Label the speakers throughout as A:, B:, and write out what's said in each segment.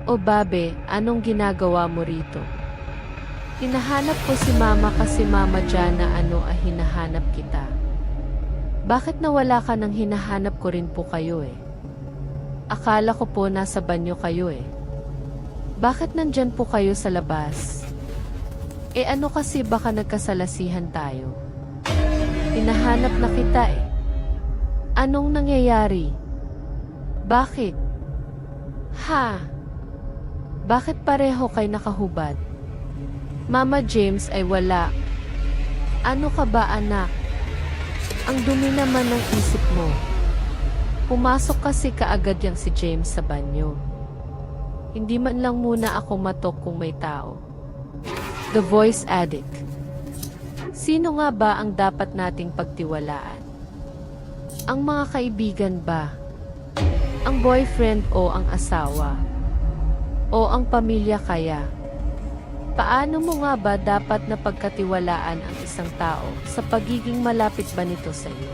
A: O babe, anong ginagawa mo rito? Hinahanap ko si mama kasi mama Jana hinahanap kita. Bakit nawala ka nang hinahanap ko rin po kayo eh? Akala ko po nasa banyo kayo eh. Bakit nandyan po kayo sa labas? Ano kasi baka nagkasalasihan tayo? Hinahanap na kita eh. Anong nangyayari? Bakit? Ha? Bakit pareho kayo nakahubad? Mama James ay wala. Ano ka ba anak? Ang dumi naman ng isip mo. Pumasok kasi kaagad yang si James sa banyo. Hindi man lang muna ako matok kung may tao. The Voice Addict. Sino nga ba ang dapat nating pagtiwalaan? Ang mga kaibigan ba? Ang boyfriend o ang asawa? O ang pamilya kaya? Paano mo nga ba dapat na pagkatiwalaan ang isang tao sa pagiging malapit ba nito sa iyo?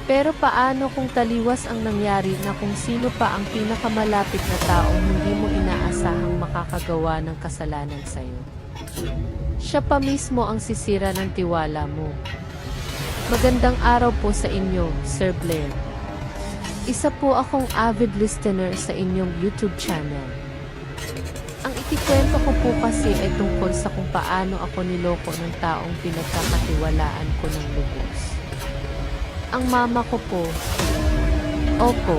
A: Pero paano kung taliwas ang nangyari na kung sino pa ang pinakamalapit na taong hindi mo inaasahang makakagawa ng kasalanan sa iyo? Siya pa mismo ang sisira ng tiwala mo. Magandang araw po sa inyo, Sir Blair. Isa po akong avid listener sa inyong YouTube channel. Ang ikikwento ko po kasi ay tungkol sa kung paano ako niloko ng taong pinagkakatiwalaan ko ng lubos. Ang mama ko po. Opo.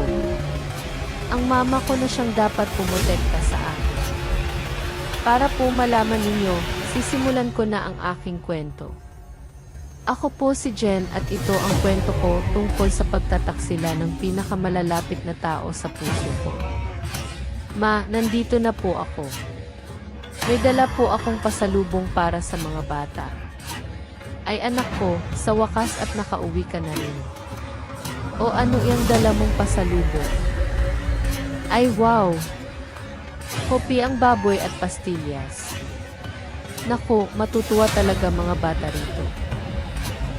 A: Ang mama ko na siyang dapat pumotekta sa akin. Para po malaman ninyo, sisimulan ko na ang aking kwento. Ako po si Jen at ito ang kwento ko tungkol sa pagtataksila ng pinakamalalapit na tao sa puso ko. Ma, nandito na po ako. May dala po akong pasalubong para sa mga bata. Ay anak ko, sa wakas at nakauwi ka na rin. O ano yung dala mong pasalubong? Ay wow! Kopi ang baboy at pastillas. Naku, matutuwa talaga mga bata rito.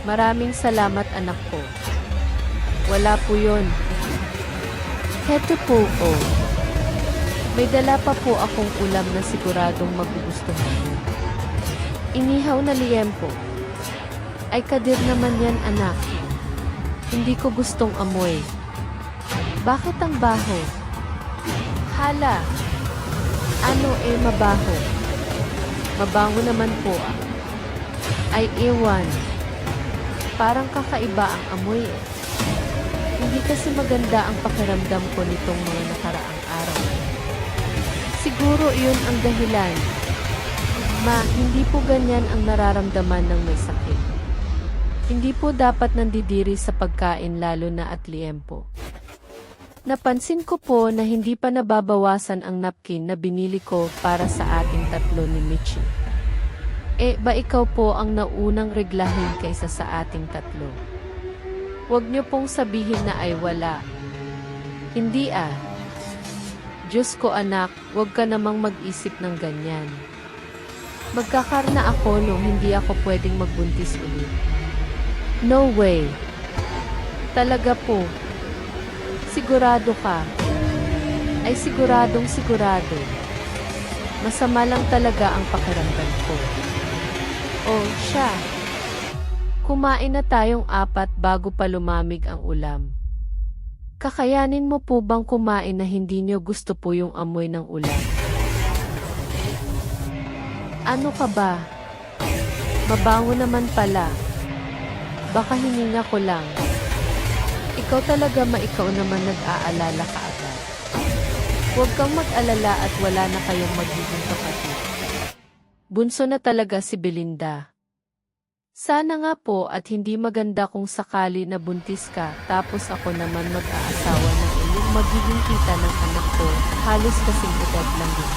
A: Maraming salamat anak ko. Wala po yun. Heto po oh. May dala pa po akong ulam na siguradong magugustuhan mo. Inihaw na liempo. Ay kadir naman yan anak. Hindi ko gustong amoy. Bakit ang baho? Hala. Ano mabaho? Mabango naman po ah. Ay ewan. Parang kakaiba ang amoy eh. Hindi kasi maganda ang pakiramdam ko nitong mga nakaraang araw. Siguro iyon ang dahilan. Ma, hindi po ganyan ang nararamdaman ng may sakit. Hindi po dapat nandidiri sa pagkain lalo na at liempo. Napansin ko po na hindi pa nababawasan ang napkin na binili ko para sa ating tatlo ni Michi. Ba ikaw po ang naunang reglahin kaysa sa ating tatlo? Huwag niyo pong sabihin na ay wala. Hindi ah. Diyos ko anak, huwag ka namang mag-isip ng ganyan. Magkakarna ako nung hindi ako pwedeng magbuntis ulit. No way. Talaga po. Sigurado ka. Ay siguradong sigurado. Masama lang talaga ang pakiramdam ko. Oh, siya. Kumain na tayong 4 bago pa lumamig ang ulam. Kakayanin mo po bang kumain na hindi niyo gusto po yung amoy ng ulam? Ano ka ba? Mabango naman pala. Baka hininga ko lang. Ikaw talaga ikaw naman nag-aalala ka agad. Huwag kang mag-alala at wala na kayong magiging kapatid. Bunso na talaga si Belinda. Sana nga po at hindi maganda kung sakali na buntis ka tapos ako naman mag-aasawa ng iyong magiging tita ng anak ko, halos kasing edad lang din.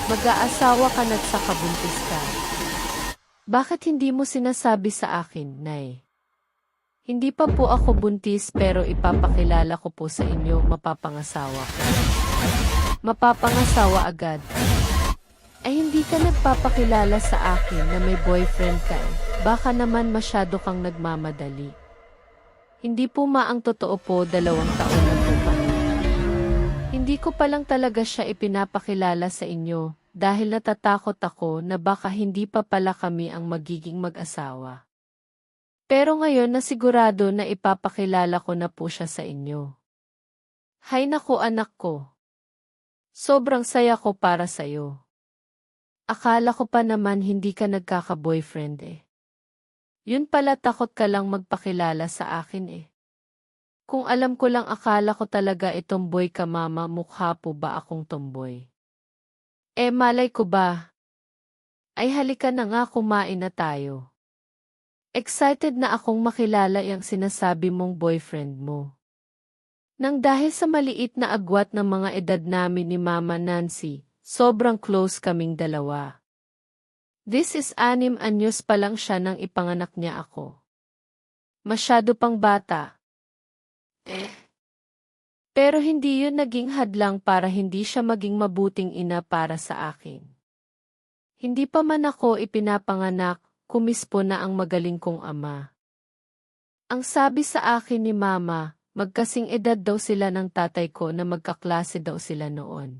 A: Mag-aasawa ka na't saka buntis ka. Bakit hindi mo sinasabi sa akin, Nay? Hindi pa po ako buntis pero ipapakilala ko po sa inyo mapapangasawa ko. Mapapangasawa agad. Ay hindi ka nagpapakilala sa akin na may boyfriend ka eh. Baka naman masyado kang nagmamadali. Hindi po ang totoo po 2 taon na po kami. Hindi ko pa lang talaga siya ipinapakilala sa inyo dahil natatakot ako na baka hindi pa pala kami ang magiging mag-asawa. Pero ngayon na sigurado na ipapakilala ko na po siya sa inyo. Hay naku anak ko. Sobrang saya ko para sa'yo. Akala ko pa naman hindi ka nagkaka-boyfriend eh. Yun pala takot ka lang magpakilala sa akin eh. Kung alam ko lang akala ko talaga itong boy ka mama mukha po ba akong tomboy. Eh malay ko ba? Ay halika na nga kumain na tayo. Excited na akong makilala yung sinasabi mong boyfriend mo. Nang dahil sa maliit na agwat ng mga edad namin ni Mama Nancy, sobrang close kaming dalawa. This is 6 anyos pa lang siya nang ipanganak niya ako. Masyado pang bata. Pero hindi yun naging hadlang para hindi siya maging mabuting ina para sa akin. Hindi pa man ako ipinapanganak, kumispo na ang magaling kong ama. Ang sabi sa akin ni Mama, magkasing edad daw sila ng tatay ko na magkaklase daw sila noon.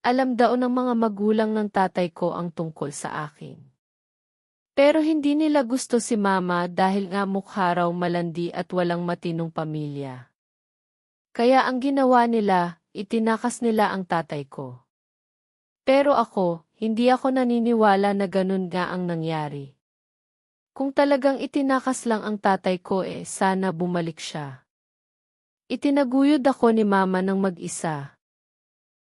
A: Alam daw ng mga magulang ng tatay ko ang tungkol sa akin. Pero hindi nila gusto si Mama dahil nga mukha raw malandi at walang matinong pamilya. Kaya ang ginawa nila, itinakas nila ang tatay ko. Pero ako, hindi ako naniniwala na ganun nga ang nangyari. Kung talagang itinakas lang ang tatay ko sana bumalik siya. Itinaguyod ako ni Mama ng mag-isa.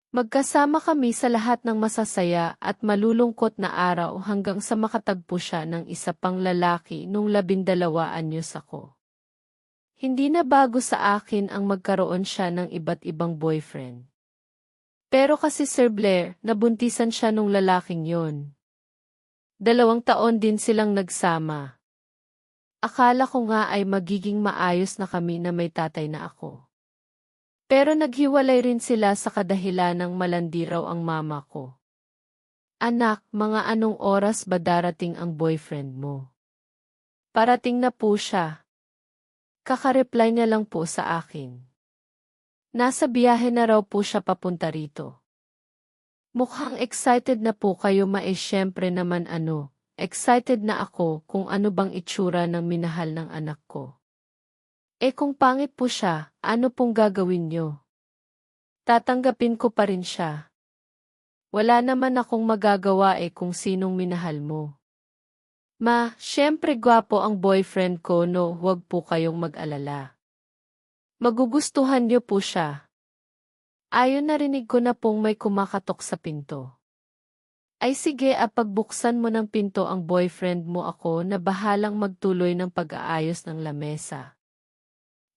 A: Magkasama kami sa lahat ng masasaya at malulungkot na araw hanggang sa makatagpo siya ng isa pang lalaki nung 12 anyos ako. Hindi na bago sa akin ang magkaroon siya ng iba't ibang boyfriend. Pero kasi Sir Blair, nabuntisan siya nung lalaking yon. 2 taon din silang nagsama. Akala ko nga ay magiging maayos na kami na may tatay na ako. Pero naghiwalay rin sila sa kadahilan ng malandi raw ang mama ko. Anak, mga anong oras ba darating ang boyfriend mo? Parating na po siya. Kakareply niya lang po sa akin. Nasa biyahe na raw po siya papunta rito. Mukhang excited na po kayo syempre naman excited na ako kung ano bang itsura ng minahal ng anak ko. Kung pangit po siya, ano pong gagawin niyo? Tatanggapin ko pa rin siya. Wala naman akong magagawa kung sinong minahal mo. Ma, syempre gwapo ang boyfriend ko huwag po kayong mag-alala. Magugustuhan niyo po siya. Ayon narinig ko na pong may kumakatok sa pinto. Ay sige pagbuksan mo ng pinto ang boyfriend mo ako na bahalang magtuloy ng pag-aayos ng lamesa.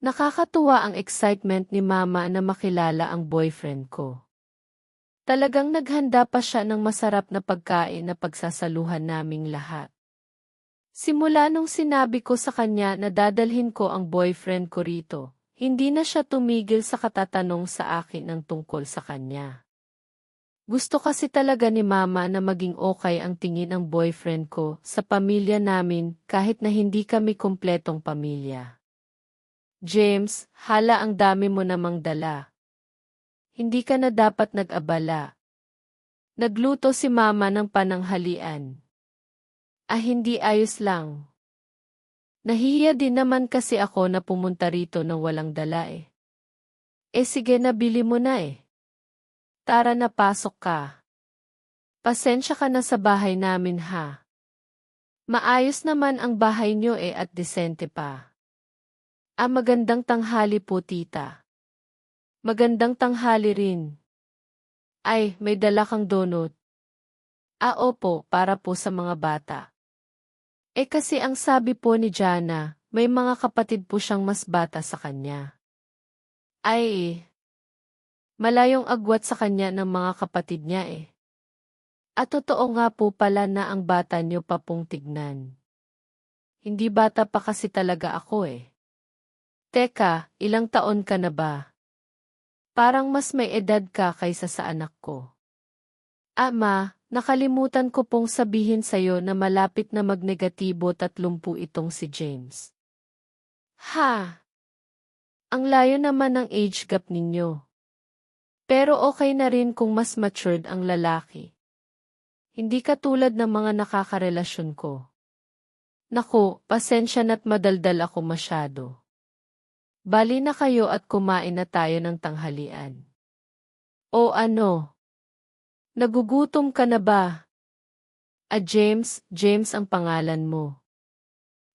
A: Nakakatuwa ang excitement ni Mama na makilala ang boyfriend ko. Talagang naghanda pa siya ng masarap na pagkain na pagsasaluhan naming lahat. Simula nung sinabi ko sa kanya na dadalhin ko ang boyfriend ko rito, hindi na siya tumigil sa katatanong sa akin ng tungkol sa kanya. Gusto kasi talaga ni Mama na maging okay ang tingin ng boyfriend ko sa pamilya namin kahit na hindi kami kumpletong pamilya. James, hala ang dami mo namang dala. Hindi ka na dapat nag-abala. Nagluto si Mama ng pananghalian. Hindi ayos lang. Nahihiya din naman kasi ako na pumunta rito nang walang dala sige na bili mo na Tara na pasok ka. Pasensya ka na sa bahay namin ha. Maayos naman ang bahay nyo at disente pa. Magandang tanghali po tita. Magandang tanghali rin. Ay, may dala kang donut. Opo, para po sa mga bata. Kasi ang sabi po ni Jana, may mga kapatid po siyang mas bata sa kanya. Ay, malayong agwat sa kanya ng mga kapatid niya totoo nga po pala na ang bata niyo pa pong tignan. Hindi bata pa kasi talaga ako Teka, ilang taon ka na ba? Parang mas may edad ka kaysa sa anak ko. Ma, nakalimutan ko pong sabihin sa'yo na malapit na magnegatibo 30 itong si James. Ha? Ang layo naman ng age gap ninyo. Pero okay na rin kung mas matured ang lalaki. Hindi katulad ng mga nakakarelasyon ko. Naku, pasensya na't madaldal ako masyado. Bali na kayo at kumain na tayo ng tanghalian. O ano? Nagugutom ka na ba? James, James ang pangalan mo.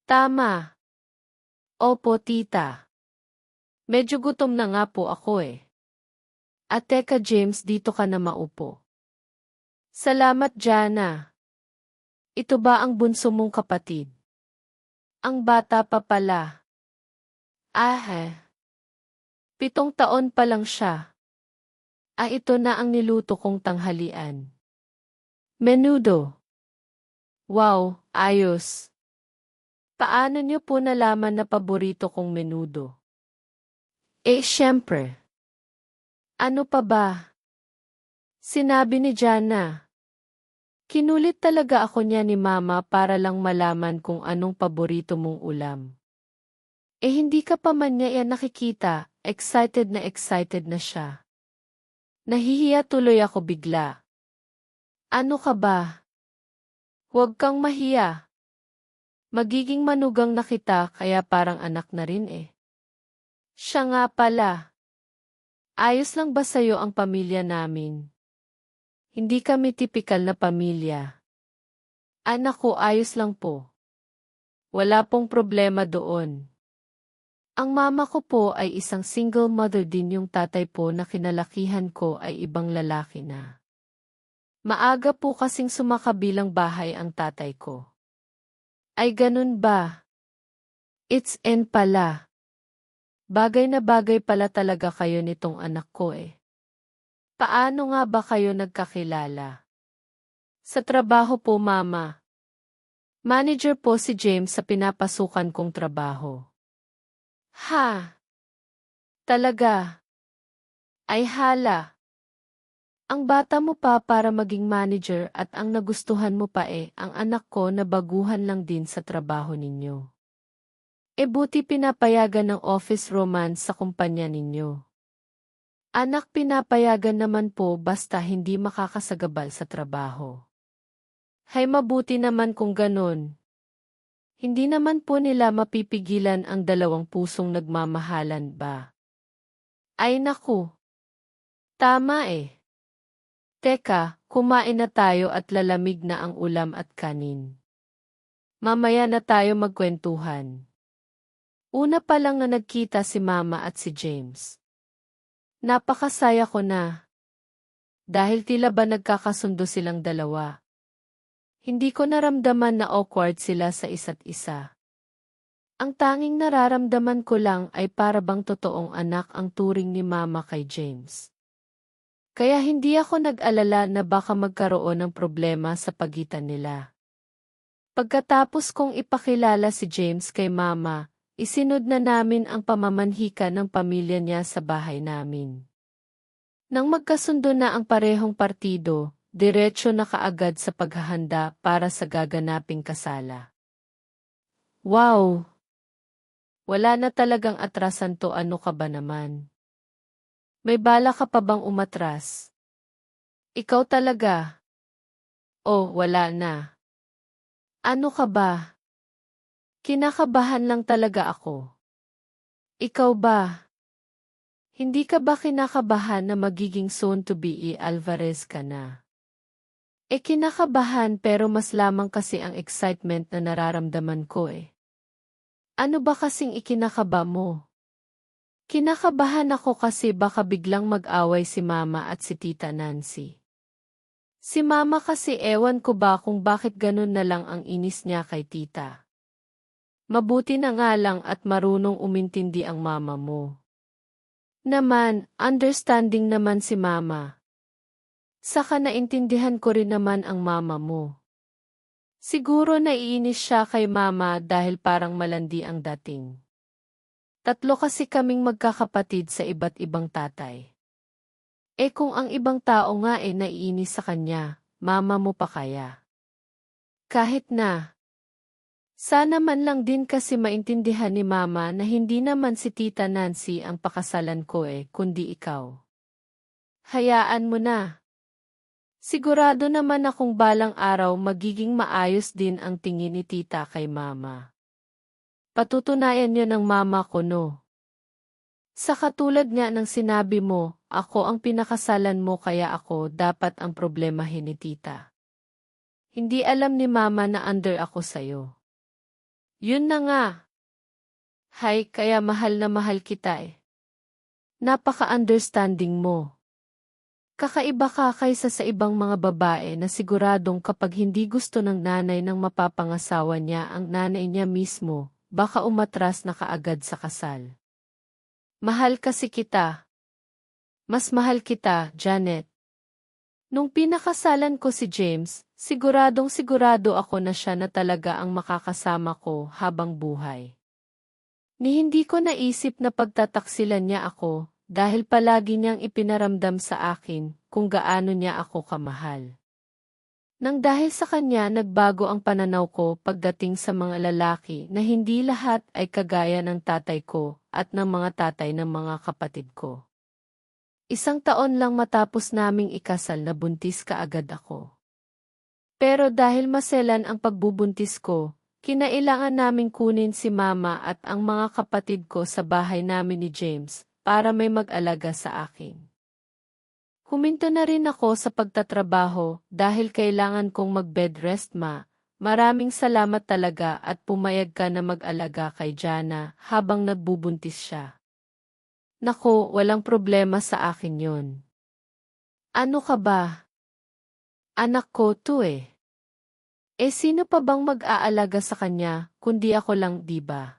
A: Tama. Opo, tita. Medyo gutom na nga po ako eh. Teka James, dito ka na maupo. Salamat, Jana. Ito ba ang bunso mong kapatid? Ang bata pa pala. 7 taon pa lang siya. Ito na ang niluto kong tanghalian. Menudo. Wow, ayos. Paano niyo po nalaman na paborito kong menudo? Siyempre. Ano pa ba? Sinabi ni Jana. Kinulit talaga ako niya ni Mama para lang malaman kung anong paborito mong ulam. Hindi ka pa man niya yan nakikita, excited na siya. Nahihiya tuloy ako bigla. Ano ka ba? Huwag kang mahiya. Magiging manugang na kita kaya parang anak na rin eh. Siya nga pala. Ayos lang ba sa'yo ang pamilya namin? Hindi kami tipikal na pamilya. Anak ko, ayos lang po. Wala pong problema doon. Ang mama ko po ay isang single mother din, yung tatay po na kinalakihan ko ay ibang lalaki na. Maaga po kasing sumakabilang bahay ang tatay ko. Ay ganun ba? It's N pala. Bagay na bagay pala talaga kayo nitong anak ko eh. Paano nga ba kayo nagkakilala? Sa trabaho po, Mama. Manager po si James sa pinapasukan kong trabaho. Ha? Talaga? Ay hala. Ang bata mo pa para maging manager at ang nagustuhan mo pa ang anak ko na baguhan lang din sa trabaho ninyo. Buti pinapayagan ng office romance sa kumpanya ninyo. Anak, pinapayagan naman po basta hindi makakasagabal sa trabaho. Hay, mabuti naman kung ganun. Hindi naman po nila mapipigilan ang dalawang pusong nagmamahalan ba? Ay naku. Tama eh. Teka, kumain na tayo at lalamig na ang ulam at kanin. Mamaya na tayo magkwentuhan. Una pa lang na nagkita si Mama at si James. Napakasaya ko na. Dahil tila ba nagkakasundo silang dalawa. Hindi ko naramdaman na awkward sila sa isa't isa. Ang tanging nararamdaman ko lang ay para bang totoong anak ang turing ni Mama kay James. Kaya hindi ako nag-alala na baka magkaroon ng problema sa pagitan nila. Pagkatapos kong ipakilala si James kay Mama, isinod na namin ang pamamanhika ng pamilya niya sa bahay namin. Nang magkasundo na ang parehong partido, diretso na kaagad sa paghahanda para sa gaganaping kasala. Wow! Wala na talagang atrasan to, ano ka ba naman? May bala ka pa bang umatras? Ikaw talaga? Oh, wala na. Ano ka ba? Kinakabahan lang talaga ako. Ikaw ba? Hindi ka ba kinakabahan na magiging soon-to-be Alvarez ka na? Kinakabahan pero mas lamang kasi ang excitement na nararamdaman ko eh. Ano ba kasing ikinakaba mo? Kinakabahan ako kasi baka biglang mag-away si Mama at si Tita Nancy. Si Mama kasi ewan ko ba kung bakit ganun na lang ang inis niya kay Tita. Mabuti na nga lang at marunong umintindi ang Mama mo. Naman, understanding naman si Mama. Saka naintindihan ko rin naman ang Mama mo. Siguro naiinis siya kay Mama dahil parang malandi ang dating. 3 kasi kaming magkakapatid sa iba't ibang tatay. Kung ang ibang tao nga naiinis sa kanya, Mama mo pa kaya? Kahit na. Sana man lang din kasi maintindihan ni Mama na hindi naman si Tita Nancy ang pakasalan ko kundi ikaw. Hayaan mo na. Sigurado naman akong balang araw magiging maayos din ang tingin ni tita kay mama. Patutunayan niyo ng mama ko no. Sa katulad nga ng sinabi mo, ako ang pinakasalan mo kaya ako dapat ang problemahin ni tita. Hindi alam ni mama na under ako sa'yo. Yun na nga. Hay, kaya mahal na mahal kita eh. Napaka-understanding mo. Kakaiba ka kaysa sa ibang mga babae na siguradong kapag hindi gusto ng nanay ng mapapangasawa niya ang nanay niya mismo, baka umatras na kaagad sa kasal. Mahal kasi kita. Mas mahal kita, Janet. Nung pinakasalan ko si James, siguradong sigurado ako na siya na talaga ang makakasama ko habang buhay. Ni hindi ko naisip na pagtataksilan niya ako, dahil palagi niyang ipinaramdam sa akin kung gaano niya ako kamahal. Nang dahil sa kanya nagbago ang pananaw ko pagdating sa mga lalaki na hindi lahat ay kagaya ng tatay ko at ng mga tatay ng mga kapatid ko. 1 taon lang matapos naming ikasal na buntis kaagad ako. Pero dahil maselan ang pagbubuntis ko, kinailangan naming kunin si mama at ang mga kapatid ko sa bahay namin ni James para may mag-alaga sa akin. Huminto na rin ako sa pagtatrabaho dahil kailangan kong mag-bed rest ma. Maraming salamat talaga at pumayag ka na mag-alaga kay Jana habang nagbubuntis siya. Nako, walang problema sa akin yon. Ano ka ba? Anak ko to eh. Sino pa bang mag-aalaga sa kanya kundi ako lang, di ba?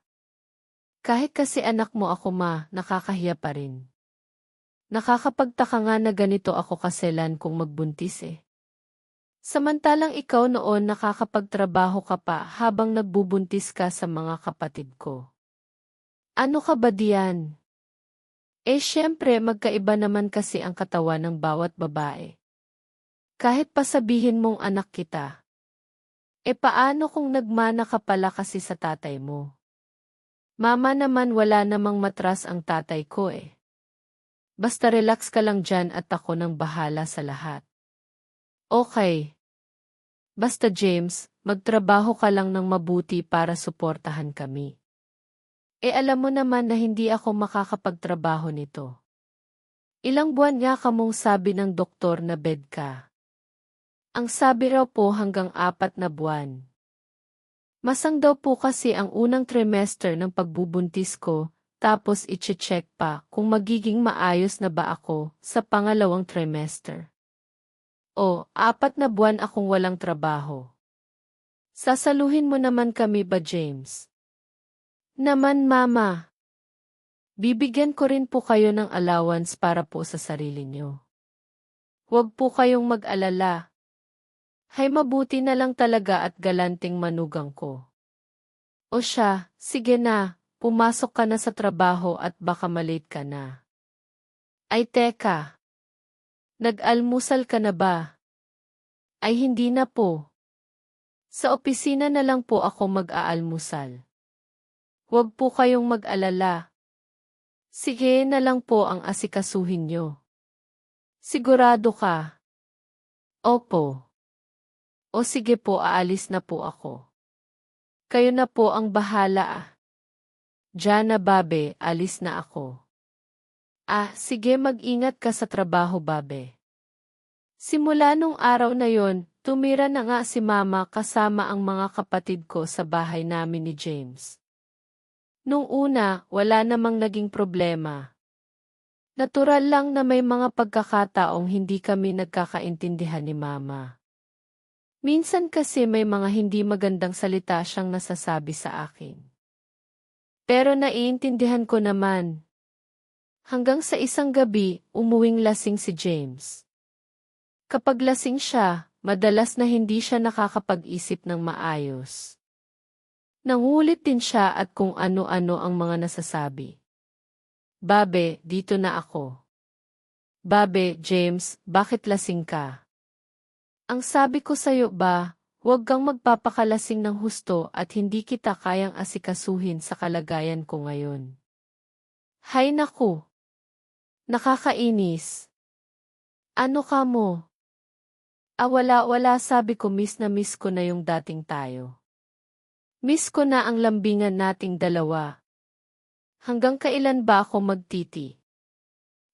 A: Kahit kasi anak mo ako ma, nakakahiya pa rin. Nakakapagtaka nga na ganito ako kaselan kung magbuntis eh. Samantalang ikaw noon nakakapagtrabaho ka pa habang nagbubuntis ka sa mga kapatid ko. Ano ka ba diyan? Syempre magkaiba naman kasi ang katawan ng bawat babae. Kahit pa sabihin mong anak kita. Paano kung nagmana ka pala kasi sa tatay mo? Mama naman wala namang matras ang tatay ko eh. Basta relax ka lang dyan at ako nang bahala sa lahat. Okay. Basta James, magtrabaho ka lang ng mabuti para suportahan kami. Alam mo naman na hindi ako makakapagtrabaho nito. Ilang buwan nga kamong sabi ng doktor na bed ka. Ang sabi raw po hanggang 4 na buwan. Masang daw po kasi ang unang trimester ng pagbubuntis ko, tapos i-check pa kung magiging maayos na ba ako sa pangalawang trimester. 4 na buwan akong walang trabaho. Sasaluhin mo naman kami ba, James? Naman, Mama. Bibigyan ko rin po kayo ng allowance para po sa sarili niyo. Huwag po kayong mag-alala. Hay mabuti na lang talaga at galanting manugang ko. O siya, sige na, pumasok ka na sa trabaho at baka malate ka na. Ay teka. Nag-almusal ka na ba? Ay hindi na po. Sa opisina na lang po ako mag-aalmusal. Huwag po kayong mag-alala. Sige na lang po ang asikasuhin nyo. Sigurado ka? Opo. O sige po, aalis na po ako. Kayo na po ang bahala ah. Jana babe, alis na ako. Sige mag-ingat ka sa trabaho babe. Simula nung araw na yon, tumira na nga si mama kasama ang mga kapatid ko sa bahay namin ni James. Nung una, wala namang naging problema. Natural lang na may mga pagkakataong hindi kami nagkakaintindihan ni mama. Minsan kasi may mga hindi magandang salita siyang nasasabi sa akin. Pero naiintindihan ko naman. Hanggang sa isang gabi, umuwing lasing si James. Kapag lasing siya, madalas na hindi siya nakakapag-isip ng maayos. Nangulit din siya at kung ano-ano ang mga nasasabi. Babe, dito na ako. Babe, James, bakit lasing ka? Ang sabi ko sa'yo ba, huwag kang magpapakalasing ng husto at hindi kita kayang asikasuhin sa kalagayan ko ngayon. Hay naku! Nakakainis. Ano ka mo? Wala, sabi ko miss ko na yung dating tayo. Miss ko na ang lambingan nating dalawa. Hanggang kailan ba ako magtiti?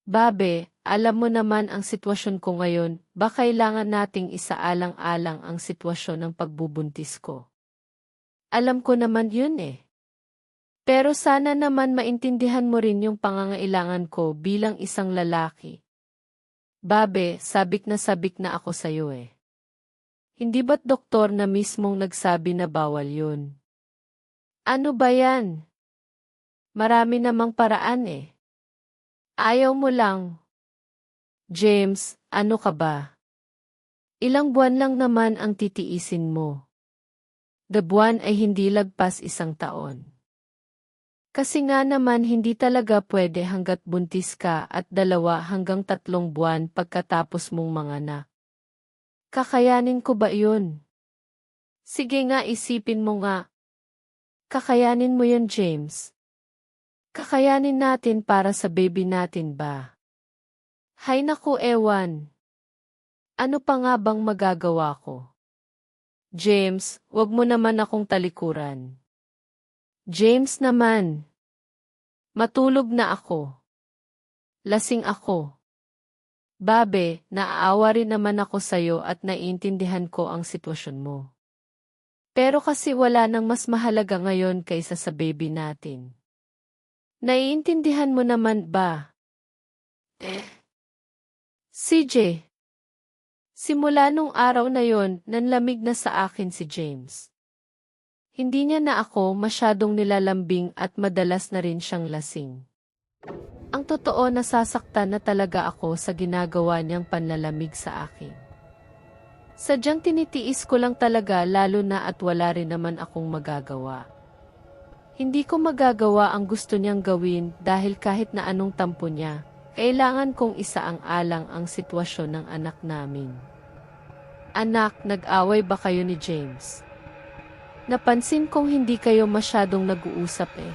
A: Babe, alam mo naman ang sitwasyon ko ngayon, ba kailangan nating isaalang-alang ang sitwasyon ng pagbubuntis ko. Alam ko naman yun eh. Pero sana naman maintindihan mo rin yung pangangailangan ko bilang isang lalaki. Babe, sabik na ako sa'yo eh. Hindi ba't doktor na mismong nagsabi na bawal yun? Ano ba yan? Marami namang paraan eh. Ayaw mo lang. James, ano ka ba? Ilang buwan lang naman ang titiisin mo. Buwan ay hindi lagpas 1 taon. Kasi nga naman hindi talaga pwede hanggat buntis ka at 2 hanggang 3 buwan pagkatapos mong manganak. Kakayanin ko ba yun? Sige nga isipin mo nga. Kakayanin mo yun, James. Kakayanin natin para sa baby natin ba? Hay naku ewan. Ano pa nga bang magagawa ko? James, wag mo naman akong talikuran. James naman. Matulog na ako. Lasing ako. Babe, naaawa rin naman ako sa'yo at naiintindihan ko ang sitwasyon mo. Pero kasi wala nang mas mahalaga ngayon kaysa sa baby natin. Naiintindihan mo naman ba? CJ. Simula nung araw na yon, nanlamig na sa akin si James. Hindi niya na ako masyadong nilalambing at madalas na rin siyang lasing. Ang totoo, nasasaktan na talaga ako sa ginagawa niyang panlalamig sa akin. Sadyang tinitiis ko lang talaga lalo na at wala rin naman akong magagawa. Hindi ko magagawa ang gusto niyang gawin dahil kahit na anong tampo niya, kailangan kong isaang-alang ang sitwasyon ng anak namin. Anak, nag-away ba kayo ni James? Napansin kong hindi kayo masyadong nag-uusap eh.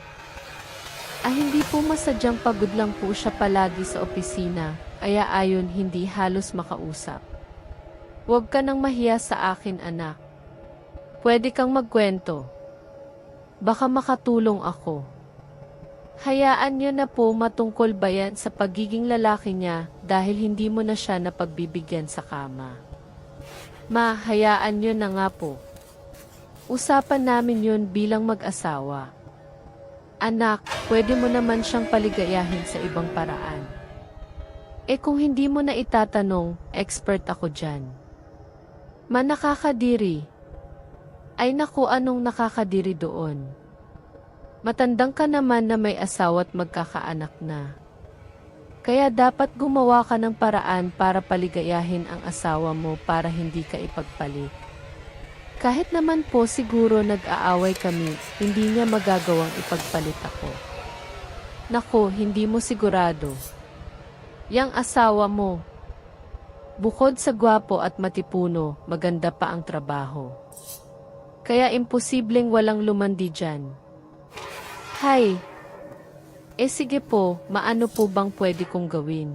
A: Hindi po, masadyang pagod lang po siya palagi sa opisina, kaya ayon hindi halos makausap. Huwag ka nang mahiya sa akin, anak. Pwede kang magkwento. Baka makatulong ako. Hayaan niyo na po, matungkol ba yan sa pagiging lalaki niya dahil hindi mo na siya napagbibigyan sa kama. Ma, hayaan niyo na nga po. Usapan namin yun bilang mag-asawa. Anak, pwede mo naman siyang paligayahin sa ibang paraan. Kung hindi mo na itatanong, expert ako dyan. Ma, nakakadiri. Ay naku, anong nakakadiri doon? Matandang ka naman na may asawa at magkakaanak na. Kaya dapat gumawa ka ng paraan para paligayahin ang asawa mo para hindi ka ipagpalit. Kahit naman po siguro nag-aaway kami, hindi niya magagawang ipagpalit ako. Naku, hindi mo sigurado. Yang asawa mo, bukod sa gwapo at matipuno, maganda pa ang trabaho. Kaya imposibleng walang lumandi dyan. Hay! Sige po, maano po bang pwede kong gawin?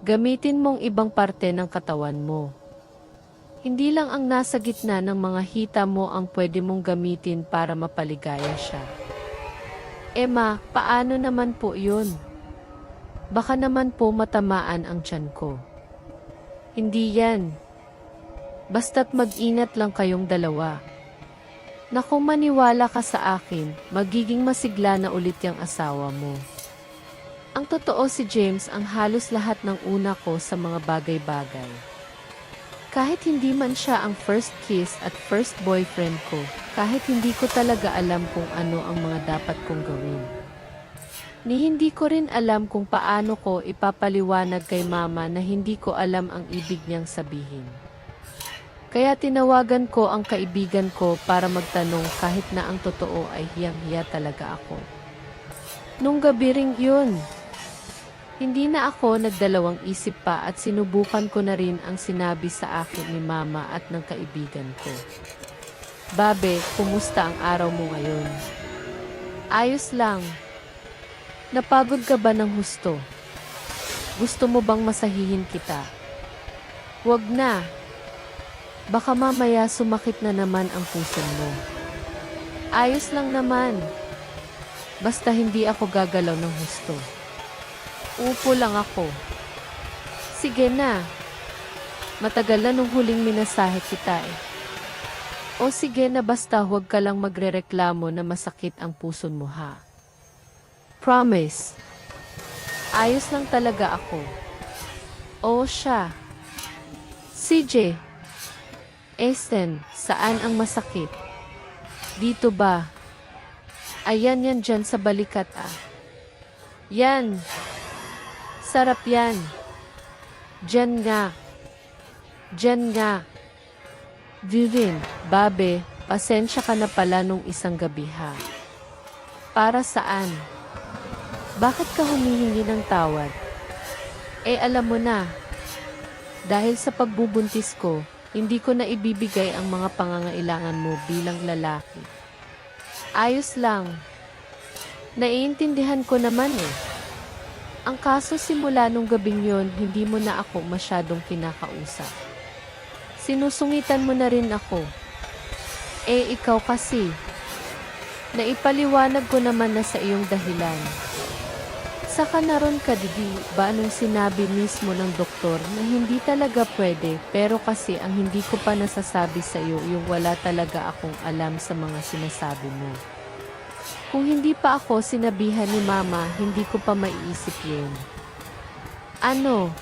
A: Gamitin mong ibang parte ng katawan mo. Hindi lang ang nasa gitna ng mga hita mo ang pwede mong gamitin para mapaligaya siya. Ma, paano naman po yun? Baka naman po matamaan ang tiyan ko. Hindi yan. Basta't mag-ingat lang kayong dalawa. Naku, maniwala ka sa akin, magiging masigla na ulit yung asawa mo. Ang totoo, si James ang halos lahat ng una ko sa mga bagay-bagay. Kahit hindi man siya ang first kiss at first boyfriend ko, kahit hindi ko talaga alam kung ano ang mga dapat kong gawin. Hindi ko rin alam kung paano ko ipapaliwanag kay mama na hindi ko alam ang ibig niyang sabihin. Kaya tinawagan ko ang kaibigan ko para magtanong kahit na ang totoo ay hiyang-hiya talaga ako. Nung gabi ring yun, hindi na ako nagdalawang isip pa at sinubukan ko na rin ang sinabi sa akin ni mama at ng kaibigan ko. Babe, kumusta ang araw mo ngayon? Ayos lang. Napagod ka ba ng husto? Gusto mo bang masahihin kita? Huwag na. Baka mamaya sumakit na naman ang puso mo. Ayos lang naman. Basta hindi ako gagalaw ng husto. Upo lang ako. Sige na. Matagal na nung huling minasahe kita eh. O sige na basta huwag ka lang magrereklamo na masakit ang puso mo ha. Promise. Ayos lang talaga ako. Oo siya. CJ. Esten, saan ang masakit? Dito ba? Ayan yan dyan sa balikat ah. Yan. Sarap yan. Diyan nga. Diyan nga. Vivin, babe, pasensya ka na pala nung isang gabi ha. Para saan? Bakit ka humihingi ng tawad? Eh alam mo na. Dahil sa pagbubuntis ko, hindi ko na ibibigay ang mga pangangailangan mo bilang lalaki. Ayos lang. Naiintindihan ko naman eh. Ang kaso simula nung gabing yon, hindi mo na ako masyadong kinakausap. Sinusungitan mo na rin ako. Eh ikaw kasi. Naipaliwanag ko naman na sa iyong dahilan. Saka naroon ka di ba nung sinabi mismo ng doktor na hindi talaga pwede pero kasi ang hindi ko pa nasasabi sa iyo yung wala talaga akong alam sa mga sinasabi mo. Kung hindi pa ako sinabihan ni mama, hindi ko pa maiisip yun. Ano?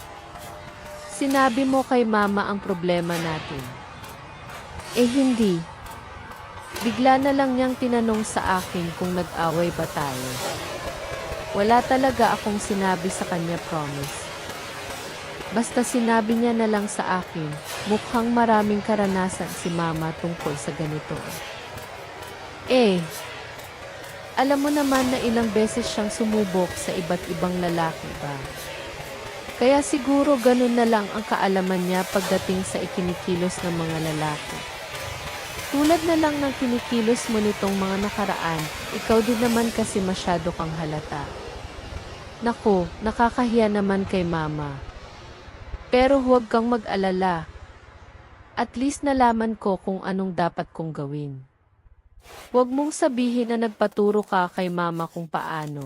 A: Sinabi mo kay mama ang problema natin. Eh hindi. Bigla na lang niyang tinanong sa akin kung nag-away ba tayo. Wala talaga akong sinabi sa kanya, promise. Basta sinabi niya na lang sa akin, mukhang maraming karanasan si mama tungkol sa ganito. Eh, alam mo naman na ilang beses siyang sumubok sa iba't ibang lalaki ba? Kaya siguro ganun na lang ang kaalaman niya pagdating sa ikinikilos ng mga lalaki. Tulad na lang ng kinikilos mo nitong mga nakaraan, ikaw din naman kasi masyado kang halata. Naku, nakakahiya naman kay mama. Pero huwag kang mag-alala. At least nalaman ko kung anong dapat kong gawin. Huwag mong sabihin na nagpaturo ka kay mama kung paano.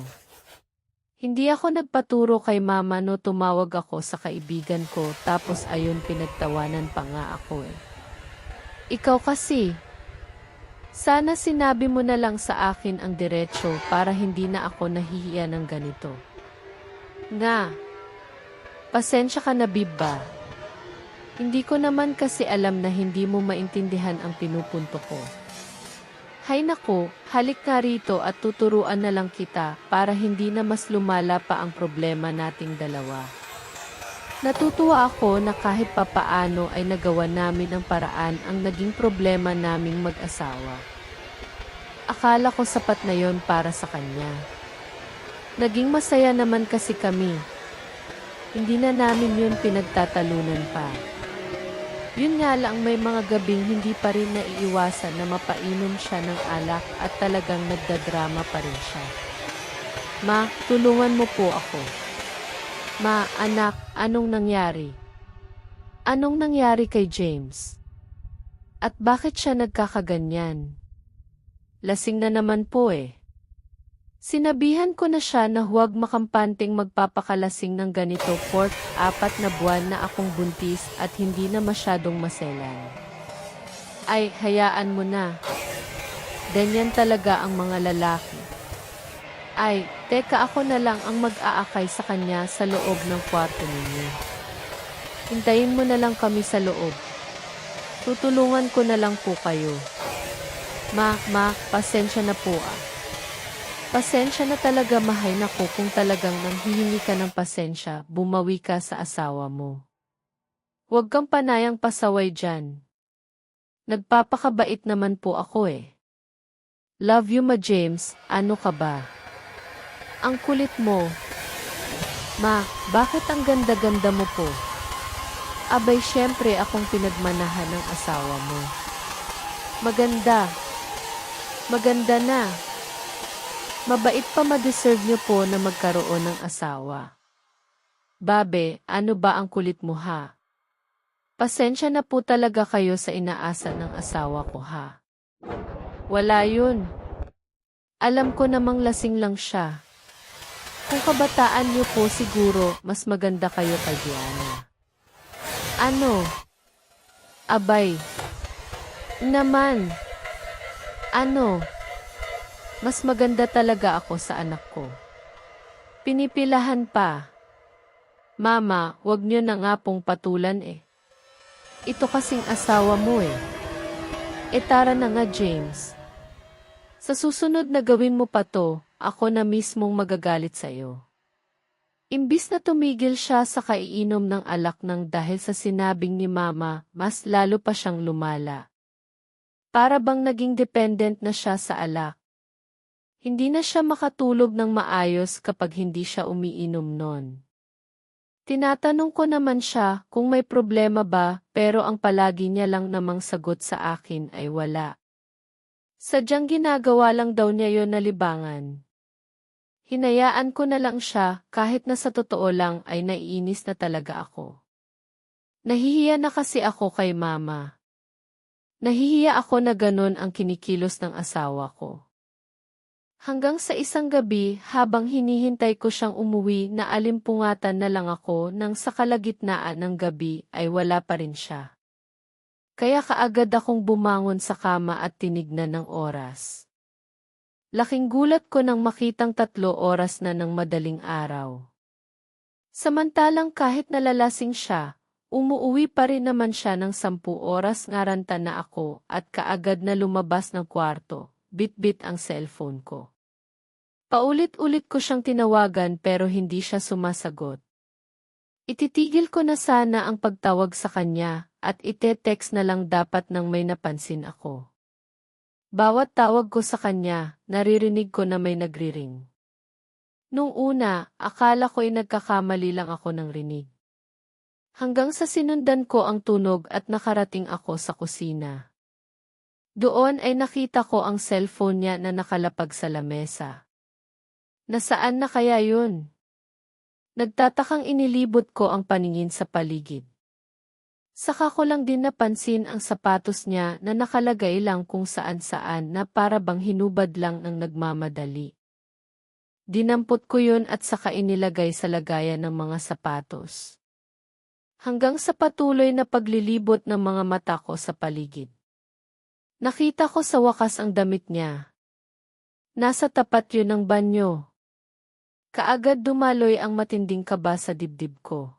A: Hindi ako nagpaturo kay mama no tumawag ako sa kaibigan ko tapos ayun pinagtawanan pa nga ako eh. Ikaw kasi. Sana sinabi mo na lang sa akin ang diretsyo para hindi na ako nahihiya ng ganito. Nga. Pasensya ka na Bibba. Hindi ko naman kasi alam na hindi mo maintindihan ang pinupunto ko. Hay nako, halik nga rito at tuturuan na lang kita para hindi na mas lumala pa ang problema nating dalawa. Natutuwa ako na kahit papaano ay nagawa namin ang paraan ang naging problema naming mag-asawa. Akala ko sapat na yon para sa kanya. Naging masaya naman kasi kami. Hindi na namin yun pinagtatalunan pa. Yun nga lang may mga gabing hindi pa rin naiiwasan na mapainom siya ng alak at talagang nagdadrama pa rin siya. Ma, tulungan mo po ako. Ma, anak, anong nangyari? Anong nangyari kay James? At bakit siya nagkakaganyan? Lasing na naman po eh. Sinabihan ko na siya na huwag makampanteng magpapakalasing ng ganito 4 na buwan na akong buntis at hindi na masyadong maselan. Ay, hayaan mo na. Ganyan talaga ang mga lalaki. Ay, teka ako na lang ang mag-aakay sa kanya sa loob ng kwarto ninyo. Hintayin mo na lang kami sa loob. Tutulungan ko na lang po kayo. Ma, pasensya na po ah. Pasensya na talaga mahay nako kung talagang nanghihingi ka ng pasensya, bumawi ka sa asawa mo. Huwag kang panayang pasaway dyan. Nagpapakabait naman po ako eh. Love you ma James, ano ka ba? Ang kulit mo. Ma, bakit ang ganda-ganda mo po? Abay syempre akong pinagmanahan ng asawa mo. Maganda. Maganda na. Mabait pa ma-deserve niyo po na magkaroon ng asawa. Babe, ano ba ang kulit mo ha? Pasensya na po talaga kayo sa inaasa ng asawa ko ha. Wala yun. Alam ko namang lasing lang siya. Kung kabataan niyo po siguro, mas maganda kayo kay Diana. Ano? Abay. Naman. Ano? Mas maganda talaga ako sa anak ko. Pinipilahan pa. Mama, wag niyo na nga pong patulan eh. Ito kasing asawa mo eh. E tara na nga James. Sa susunod na gawin mo pa to, ako na mismong magagalit sa'yo. Imbis na tumigil siya sa kaiinom ng alak nang dahil sa sinabing ni Mama, mas lalo pa siyang lumala. Para bang naging dependent na siya sa alak. Hindi na siya makatulog ng maayos kapag hindi siya umiinom nun. Tinatanong ko naman siya kung may problema ba, pero ang palagi niya lang namang sagot sa akin ay wala. Sadyang ginagawa lang daw niya yon na libangan. Hinayaan ko na lang siya kahit na sa totoo lang ay naiinis na talaga ako. Nahihiya na kasi ako kay Mama. Nahihiya ako na ganun ang kinikilos ng asawa ko. Hanggang sa isang gabi habang hinihintay ko siyang umuwi na alimpungatan na lang ako nang sa kalagitnaan ng gabi ay wala pa rin siya. Kaya kaagad akong bumangon sa kama at tinignan ng oras. Laking gulat ko nang makitang 3 oras na ng madaling araw. Samantalang kahit nalalasing siya, umuuwi pa rin naman siya ng 10 oras ngaranta na ako at kaagad na lumabas ng kwarto, bit-bit ang cellphone ko. Paulit-ulit ko siyang tinawagan pero hindi siya sumasagot. Ititigil ko na sana ang pagtawag sa kanya at ite-text na lang dapat nang may napansin ako. Bawat tawag ko sa kanya, naririnig ko na may nagriring. Nung una, akala ko ay nagkakamali lang ako ng rinig. Hanggang sa sinundan ko ang tunog at nakarating ako sa kusina. Doon ay nakita ko ang cellphone niya na nakalapag sa lamesa. Nasaan na kaya yun? Nagtatakang inilibot ko ang paningin sa paligid. Saka ko lang din napansin ang sapatos niya na nakalagay lang kung saan-saan na para bang hinubad lang ng nagmamadali. Dinampot ko yun at saka inilagay sa lagayan ng mga sapatos. Hanggang sa patuloy na paglilibot ng mga mata ko sa paligid. Nakita ko sa wakas ang damit niya. Nasa tapat yun ng banyo. Kaagad dumaloy ang matinding kaba sa dibdib ko.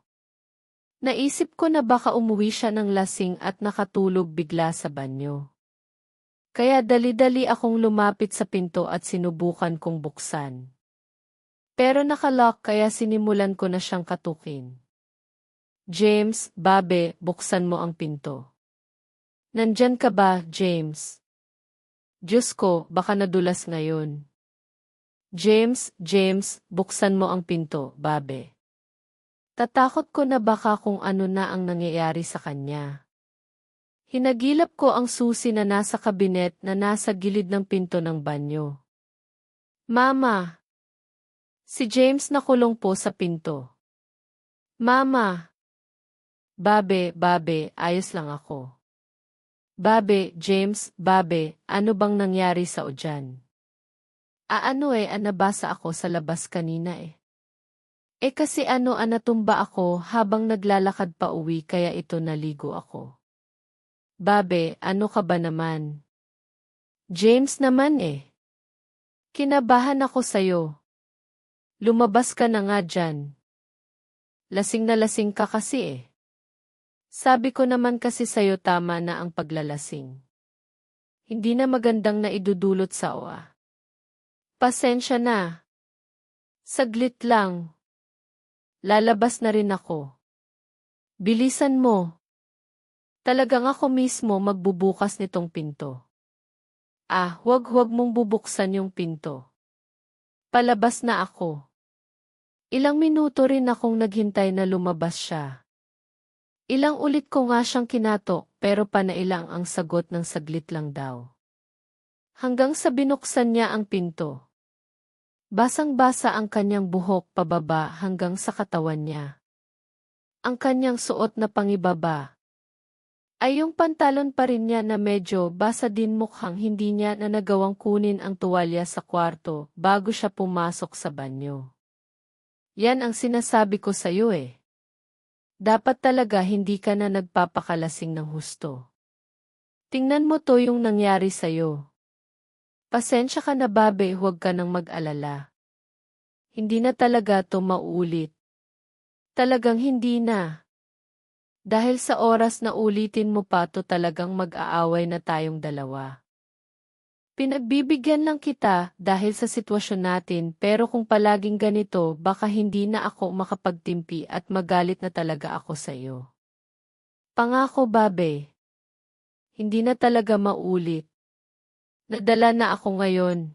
A: Naisip ko na baka umuwi siya ng lasing at nakatulog bigla sa banyo. Kaya dali-dali akong lumapit sa pinto at sinubukan kong buksan. Pero nakalock kaya sinimulan ko na siyang katukin. James, babe, buksan mo ang pinto. Nandyan ka ba, James? Diyos ko, baka nadulas ngayon. James, buksan mo ang pinto, babe. Tatakot ko na baka kung ano na ang nangyayari sa kanya. Hinagilap ko ang susi na nasa kabinet na nasa gilid ng pinto ng banyo. Mama! Si James nakulong po sa pinto. Mama! Babe, ayos lang ako. Babe, James, babe, ano bang nangyari sa o dyan? Nabasa ako sa labas kanina eh. Kasi natumba ako habang naglalakad pa uwi kaya ito naligo ako. Babe, ano ka ba naman? James naman eh. Kinabahan ako sa'yo. Lumabas ka na nga dyan. Lasing na lasing ka kasi eh. Sabi ko naman kasi sa'yo tama na ang paglalasing. Hindi na magandang naidudulot sa oa. Pasensya na. Saglit lang. Lalabas na rin ako. Bilisan mo. Talagang ako mismo magbubukas nitong pinto. Huwag mong bubuksan yung pinto. Palabas na ako. Ilang minuto rin akong naghintay na lumabas siya. Ilang ulit ko nga siyang kinatok pero panailang ang sagot ng saglit lang daw. Hanggang sa binuksan niya ang pinto. Basang-basa ang kanyang buhok pababa hanggang sa katawan niya. Ang kanyang suot na pangibaba ay yung pantalon pa rin niya na medyo basa din, mukhang hindi niya na nagawang kunin ang tuwalya sa kwarto bago siya pumasok sa banyo. Yan ang sinasabi ko sa'yo eh. Dapat talaga hindi ka na nagpapakalasing ng husto. Tingnan mo to yung nangyari sa'yo. Pasensya ka na babe, huwag ka nang mag-alala. Hindi na talaga to mauulit. Talagang hindi na. Dahil sa oras na ulitin mo pa to, talagang mag-aaway na tayong dalawa. Pinagbibigyan lang kita dahil sa sitwasyon natin, pero kung palaging ganito, baka hindi na ako makapagtimpi at magalit na talaga ako sa iyo. Pangako babe. Hindi na talaga maulit. Nadala na ako ngayon.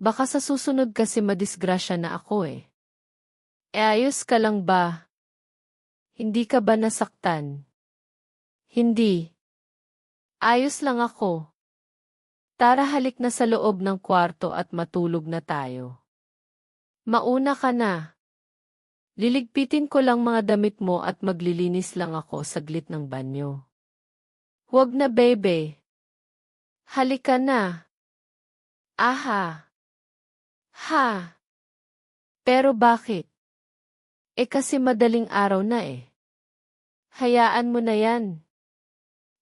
A: Baka sa susunod kasi madisgrasya na ako eh. Ayos ka lang ba? Hindi ka ba nasaktan? Hindi. Ayos lang ako. Tara, halik na sa loob ng kwarto at matulog na tayo. Mauna ka na. Liligpitin ko lang mga damit mo at maglilinis lang ako saglit ng banyo. Huwag na bebe. Halika na. Aha. Ha. Pero bakit? Kasi madaling araw na eh. Hayaan mo na yan.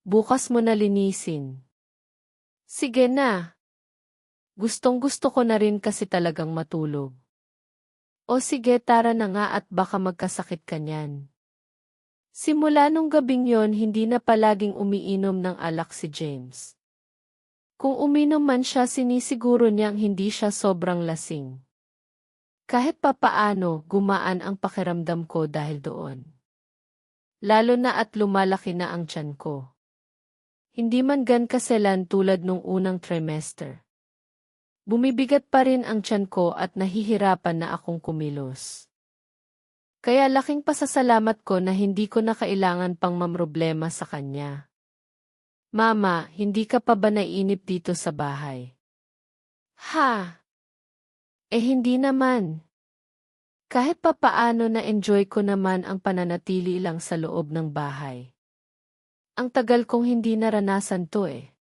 A: Bukas mo na linisin. Sige na. Gustong-gusto ko na rin kasi talagang matulog. O sige, tara na nga at baka magkasakit ka niyan. Simula nung gabing yon, hindi na palaging umiinom ng alak si James. Kung uminom man siya, sinisiguro niyang hindi siya sobrang lasing. Kahit papaano, gumaan ang pakiramdam ko dahil doon. Lalo na at lumalaki na ang tiyan ko. Hindi man gan kaselan tulad nung unang trimester. Bumibigat pa rin ang tiyan ko at nahihirapan na akong kumilos. Kaya laking pasasalamat ko na hindi ko na kailangan pang mamroblema sa kanya. Mama, hindi ka pa ba naiinip dito sa bahay? Ha? Hindi naman. Kahit papaano na-enjoy ko naman ang pananatili lang sa loob ng bahay. Ang tagal kong hindi naranasan to eh.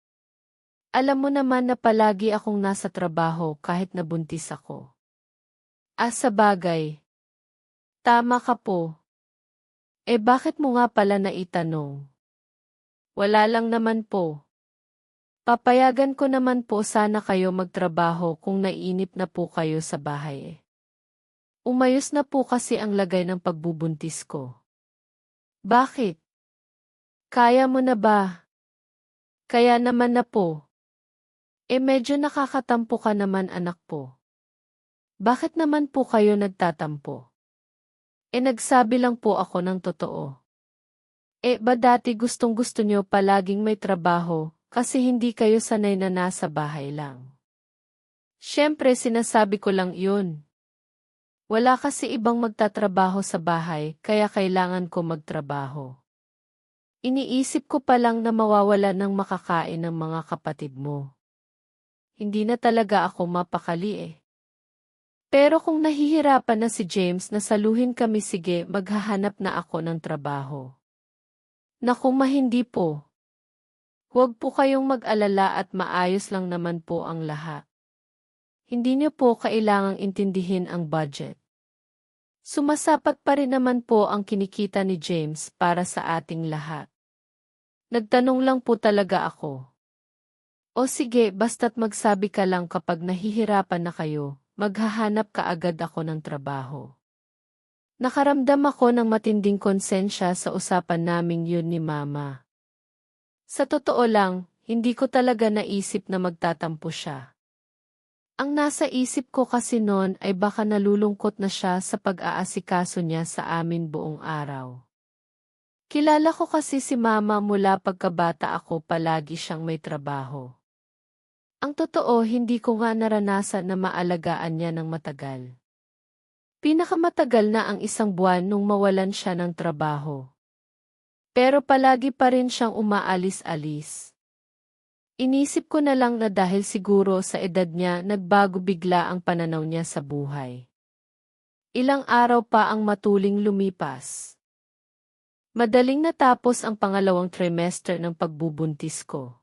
A: Alam mo naman na palagi akong nasa trabaho kahit nabuntis ako. Sa bagay. Tama ka po. Bakit mo nga pala naitanong? Wala lang naman po. Papayagan ko naman po sana kayo magtrabaho kung naiinip na po kayo sa bahay eh. Umayos na po kasi ang lagay ng pagbubuntis ko. Bakit? Kaya mo na ba? Kaya naman na po. Medyo nakakatampo ka naman anak po. Bakit naman po kayo nagtatampo? Nagsabi lang po ako ng totoo. Ba dati gustong-gusto nyo palaging may trabaho kasi hindi kayo sanay na nasa bahay lang. Siyempre sinasabi ko lang yun. Wala kasi ibang magtatrabaho sa bahay kaya kailangan ko magtrabaho. Iniisip ko pa lang na mawawala ng makakain ng mga kapatid mo. Hindi na talaga ako mapakali eh. Pero kung nahihirapan na si James na saluhin kami, sige, maghahanap na ako ng trabaho. Naku, hindi po. Huwag po kayong mag-alala at maayos lang naman po ang lahat. Hindi niyo po kailangang intindihin ang budget. Sumasapat pa rin naman po ang kinikita ni James para sa ating lahat. Nagtanong lang po talaga ako. O sige, basta't magsabi ka lang kapag nahihirapan na kayo, maghahanap ka agad ako ng trabaho. Nakaramdam ako ng matinding konsensya sa usapan naming yun ni Mama. Sa totoo lang, hindi ko talaga naisip na magtatampo siya. Ang nasa isip ko kasi noon ay baka nalulungkot na siya sa pag-aasikaso niya sa amin buong araw. Kilala ko kasi si Mama mula pagkabata ako, palagi siyang may trabaho. Ang totoo, hindi ko nga naranasan na maalagaan niya ng matagal. Pinakamatagal na ang 1 buwan nung mawalan siya ng trabaho. Pero palagi pa rin siyang umaalis-alis. Inisip ko na lang na dahil siguro sa edad niya nagbago bigla ang pananaw niya sa buhay. Ilang araw pa ang matuling lumipas. Madaling natapos ang pangalawang trimester ng pagbubuntis ko.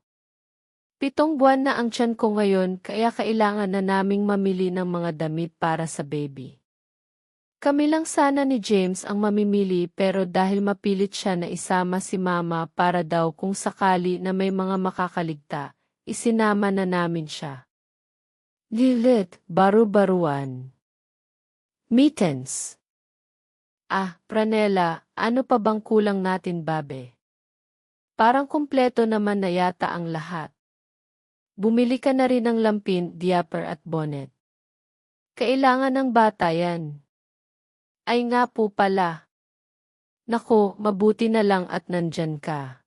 A: 7 buwan na ang tiyan ko ngayon kaya kailangan na naming mamili ng mga damit para sa baby. Kami lang sana ni James ang mamimili pero dahil mapilit siya na isama si Mama para daw kung sakali na may mga makakaligta, isinama na namin siya. Lilith, baru-baruan. Mittens. Pranela, ano pa bang kulang natin, babe? Parang kumpleto naman na yata ang lahat. Bumili ka na rin ng lampin, diaper at bonnet. Kailangan ng bata yan. Ay nga po pala. Naku, mabuti na lang at nandyan ka.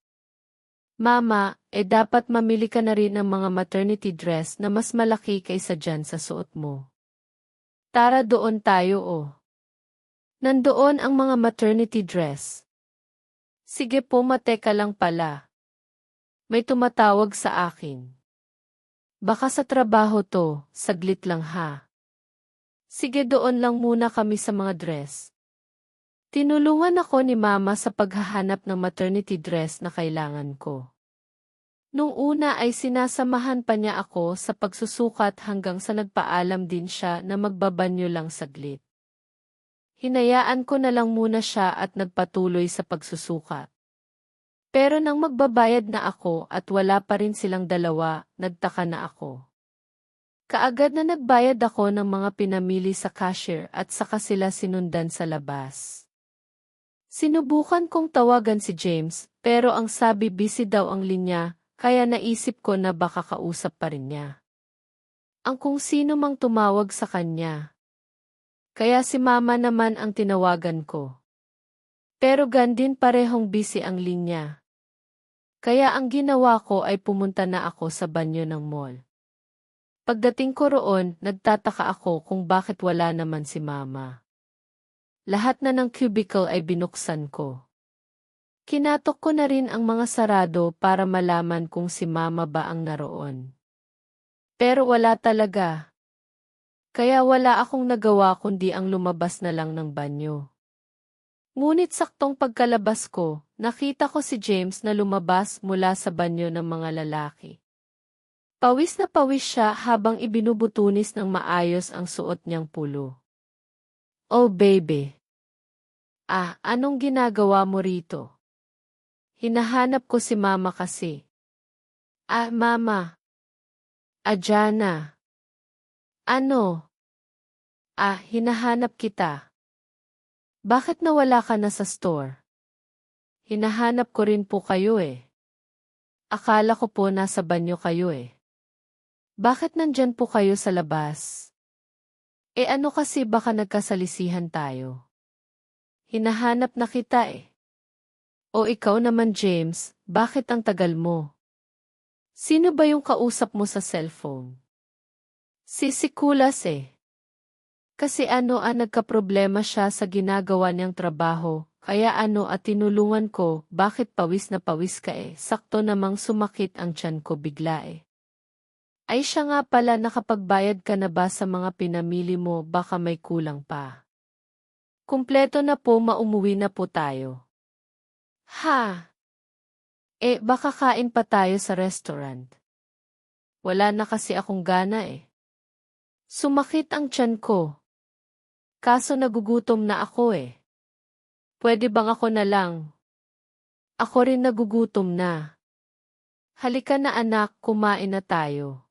A: Mama, dapat mamili ka na rin ng mga maternity dress na mas malaki kaysa dyan sa suot mo. Tara doon tayo Nandoon ang mga maternity dress. Sige po, mateka lang pala. May tumatawag sa akin. Baka sa trabaho to, saglit lang ha. Sige, doon lang muna kami sa mga dress. Tinulungan ako ni Mama sa paghahanap ng maternity dress na kailangan ko. Nung una ay sinasamahan pa niya ako sa pagsusukat hanggang sa nagpaalam din siya na magbabanyo lang saglit. Hinayaan ko na lang muna siya at nagpatuloy sa pagsusukat. Pero nang magbabayad na ako at wala pa rin silang dalawa, nagtaka na ako. Kaagad na nagbayad ako ng mga pinamili sa cashier at saka sila sinundan sa labas. Sinubukan kong tawagan si James pero ang sabi busy daw ang linya kaya naisip ko na baka kausap pa rin niya. Ang kung sino mang tumawag sa kanya. Kaya si Mama naman ang tinawagan ko. Pero din parehong busy ang linya. Kaya ang ginawa ko ay pumunta na ako sa banyo ng mall. Pagdating ko roon, nagtataka ako kung bakit wala naman si Mama. Lahat na ng cubicle ay binuksan ko. Kinatok ko na rin ang mga sarado para malaman kung si Mama ba ang naroon. Pero wala talaga. Kaya wala akong nagawa kundi ang lumabas na lang ng banyo. Ngunit saktong pagkalabas ko, nakita ko si James na lumabas mula sa banyo ng mga lalaki. Pawis na pawis siya habang ibinubutunis ng maayos ang suot niyang pulo. Oh baby! Anong ginagawa mo rito? Hinahanap ko si Mama kasi. Mama. Jana. Ano? Hinahanap kita. Bakit nawala ka na sa store? Hinahanap ko rin po kayo Akala ko po nasa banyo kayo Bakit nandyan po kayo sa labas? Ano kasi baka nagkasalisihan tayo? Hinahanap na kita O ikaw naman James, bakit ang tagal mo? Sino ba yung kausap mo sa cellphone? Si Kulas Kasi nagkaproblema siya sa ginagawa niyang trabaho, kaya at tinulungan ko, bakit pawis na pawis ka sakto namang sumakit ang tiyan ko bigla Ay siya nga pala, nakapagbayad ka na ba sa mga pinamili mo, baka may kulang pa. Kumpleto na po, maumuwi na po tayo. Ha? Baka kain pa tayo sa restaurant. Wala na kasi akong gana Sumakit ang tiyan ko. Kaso nagugutom na ako Pwede bang ako na lang? Ako rin nagugutom na. Halika na anak, kumain na tayo.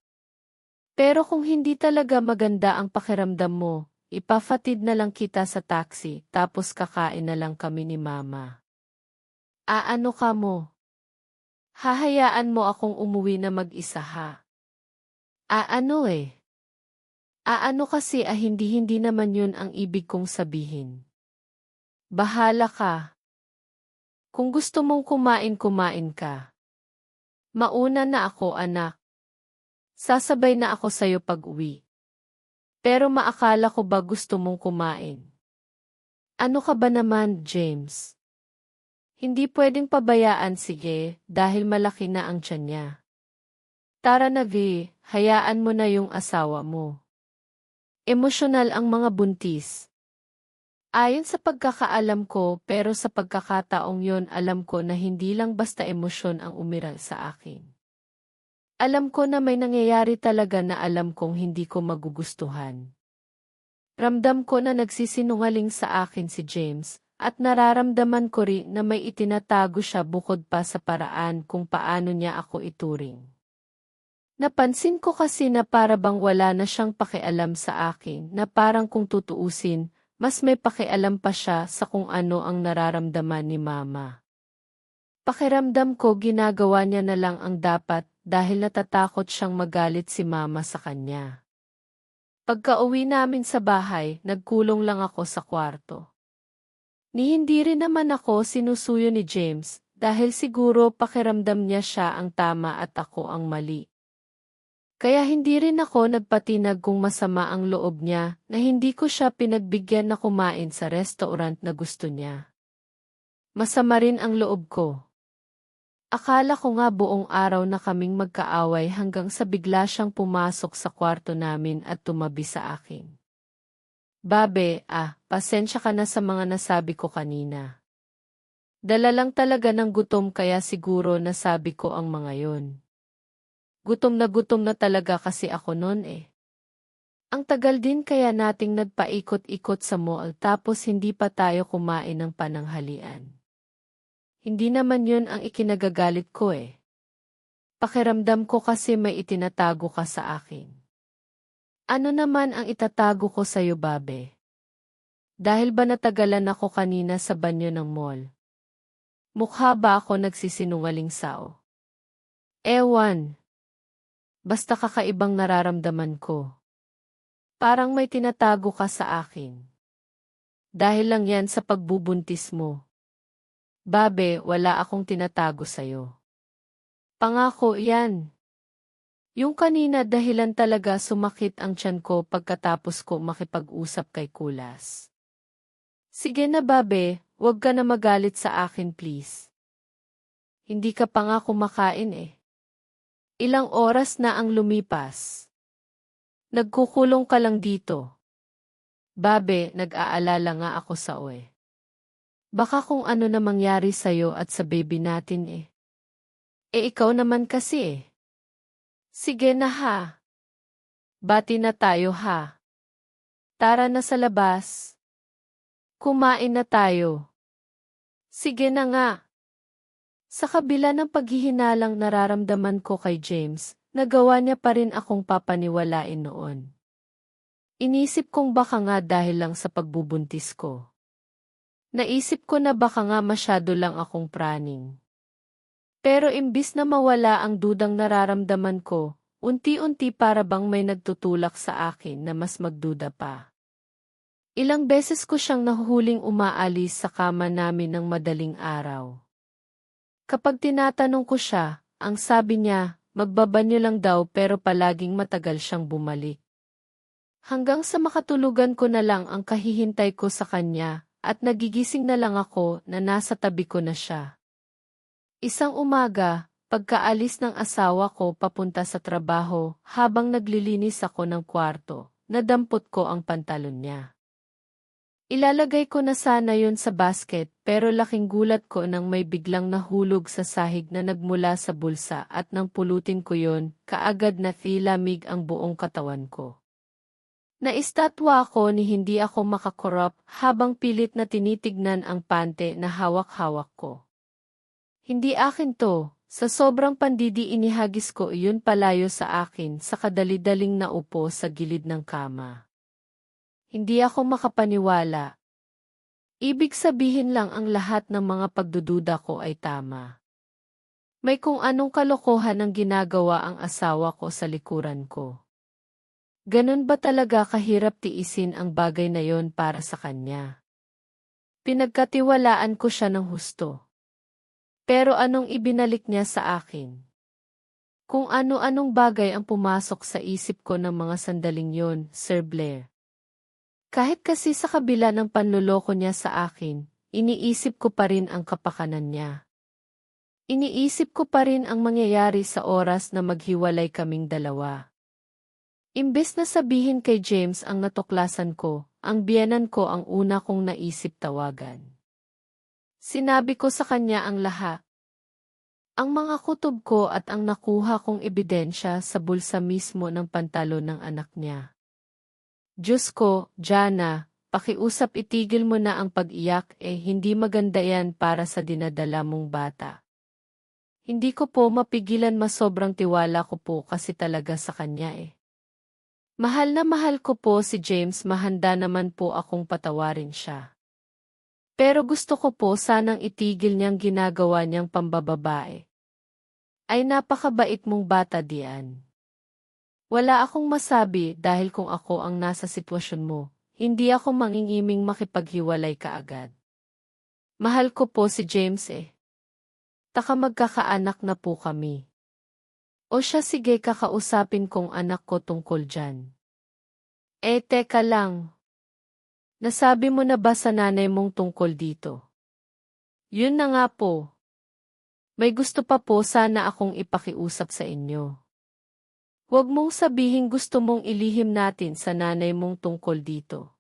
A: Pero kung hindi talaga maganda ang pakiramdam mo, ipafatid na lang kita sa taxi tapos kakain na lang kami ni Mama. Ano ka mo? Hahayaan mo akong umuwi na mag-isa ha? Ano Ano kasi hindi naman yun ang ibig kong sabihin. Bahala ka. Kung gusto mong kumain ka. Mauna na ako anak. Sasabay na ako sa'yo pag-uwi. Pero maakala ko ba gusto mong kumain? Ano ka ba naman, James? Hindi pwedeng pabayaan sige dahil malaki na ang tiyan niya. Tara na Vi, hayaan mo na yung asawa mo. Emosyonal ang mga buntis. Ayon sa pagkakaalam ko, pero sa pagkakataong yon alam ko na hindi lang basta emosyon ang umiral sa akin. Alam ko na may nangyayari talaga na alam kong hindi ko magugustuhan. Ramdam ko na nagsisinungaling sa akin si James, at nararamdaman ko rin na may itinatago siya bukod pa sa paraan kung paano niya ako ituring. Napansin ko kasi na para bang wala na siyang pakialam sa akin, na parang kung tutuusin, mas may pakialam pa siya sa kung ano ang nararamdaman ni Mama. Pakiramdam ko ginagawa niya na lang ang dapat dahil natatakot siyang magalit si Mama sa kanya. Pagka-uwi namin sa bahay, nagkulong lang ako sa kwarto. Hindi rin naman ako sinusuyo ni James dahil siguro pakiramdam niya siya ang tama at ako ang mali. Kaya hindi rin ako nagpatinag kung masama ang loob niya na hindi ko siya pinagbigyan na kumain sa restaurant na gusto niya. Masama rin ang loob ko. Akala ko nga buong araw na kaming magkaaway hanggang sa bigla siyang pumasok sa kwarto namin at tumabi sa akin. Babe, pasensya ka na sa mga nasabi ko kanina. Dala lang talaga ng gutom kaya siguro nasabi ko ang mga yon. Gutom na talaga kasi ako noon eh. Ang tagal din kaya nating nagpaikot-ikot sa mall tapos hindi pa tayo kumain ng pananghalian. Hindi naman yun ang ikinagagalit ko eh. Pakiramdam ko kasi may itinatago ka sa akin. Ano naman ang itatago ko sa'yo, babe? Dahil ba natagalan ako kanina sa banyo ng mall? Mukha ba ako nagsisinungaling sao? Ewan. Basta kakaibang nararamdaman ko. Parang may tinatago ka sa akin. Dahil lang yan sa pagbubuntis mo. Babe, wala akong tinatago sa'yo. Pangako yan. Yung kanina dahilan talaga sumakit ang tiyan ko pagkatapos ko makipag-usap kay Kulas. Sige na babe, huwag ka na magalit sa akin please. Hindi ka pa nga kumakain eh. Ilang oras na ang lumipas. Nagkukulong ka lang dito. Babe, nag-aalala nga ako sa oe. Baka kung ano na mangyari sa'yo at sa baby natin eh. Ikaw naman kasi eh. Sige na ha. Bati na tayo ha. Tara na sa labas. Kumain na tayo. Sige na nga. Sa kabila ng paghihinalang nararamdaman ko kay James, nagawa niya pa rin akong papaniwalain noon. Inisip kong baka nga dahil lang sa pagbubuntis ko. Naisip ko na baka nga masyado lang akong praning. Pero imbis na mawala ang dudang nararamdaman ko, unti-unti para bang may nagtutulak sa akin na mas magduda pa. Ilang beses ko siyang nahuhuling umaalis sa kama namin ng madaling araw. Kapag tinatanong ko siya, ang sabi niya, magbabanyo lang daw pero palaging matagal siyang bumalik. Hanggang sa makatulugan ko na lang ang kahihintay ko sa kanya at nagigising na lang ako na nasa tabi ko na siya. Isang umaga, pagkaalis ng asawa ko papunta sa trabaho habang naglilinis ako ng kwarto, nadampot ko ang pantalon niya. Ilalagay ko na sana yun sa basket pero laking gulat ko nang may biglang nahulog sa sahig na nagmula sa bulsa at nang pulutin ko yun, kaagad na filamig ang buong katawan ko. Naistatwa ako ni hindi ako makakorap habang pilit na tinitignan ang pante na hawak-hawak ko. Hindi akin to, sa sobrang pandidi inihagis ko iyon palayo sa akin sa kadali-daling naupo sa gilid ng kama. Hindi ako makapaniwala. Ibig sabihin lang ang lahat ng mga pagdududa ko ay tama. May kung anong kalokohan ang ginagawa ang asawa ko sa likuran ko. Ganun ba talaga kahirap tiisin ang bagay na yon para sa kanya? Pinagkatiwalaan ko siya ng husto. Pero anong ibinalik niya sa akin? Kung ano-anong bagay ang pumasok sa isip ko ng mga sandaling yon, Sir Blair. Kahit kasi sa kabila ng panloloko niya sa akin, iniisip ko pa rin ang kapakanan niya. Iniisip ko pa rin ang mangyayari sa oras na maghiwalay kaming dalawa. Imbes na sabihin kay James ang natuklasan ko, ang biyenan ko ang una kong naisip tawagan. Sinabi ko sa kanya ang lahat. Ang mga kutob ko at ang nakuha kong ebidensya sa bulsa mismo ng pantalon ng anak niya. Diyos ko, Jana, pakiusap itigil mo na ang pag-iyak hindi maganda yan para sa dinadala mong bata. Hindi ko po mapigilan sobrang tiwala ko po kasi talaga sa kanya Mahal na mahal ko po si James, mahanda naman po akong patawarin siya. Pero gusto ko po sanang itigil niyang ginagawa niyang pambababae. Ay napakabait mong bata diyan. Wala akong masabi dahil kung ako ang nasa sitwasyon mo, hindi ako mangingiming makipaghiwalay kaagad. Mahal ko po si James Taka magkakaanak na po kami. O siya sige kakausapin kong anak ko tungkol dyan. Teka lang. Nasabi mo na ba sa nanay mong tungkol dito? Yun na nga po. May gusto pa po sana akong ipakiusap sa inyo. Huwag mong sabihin gusto mong ilihim natin sa nanay mong tungkol dito.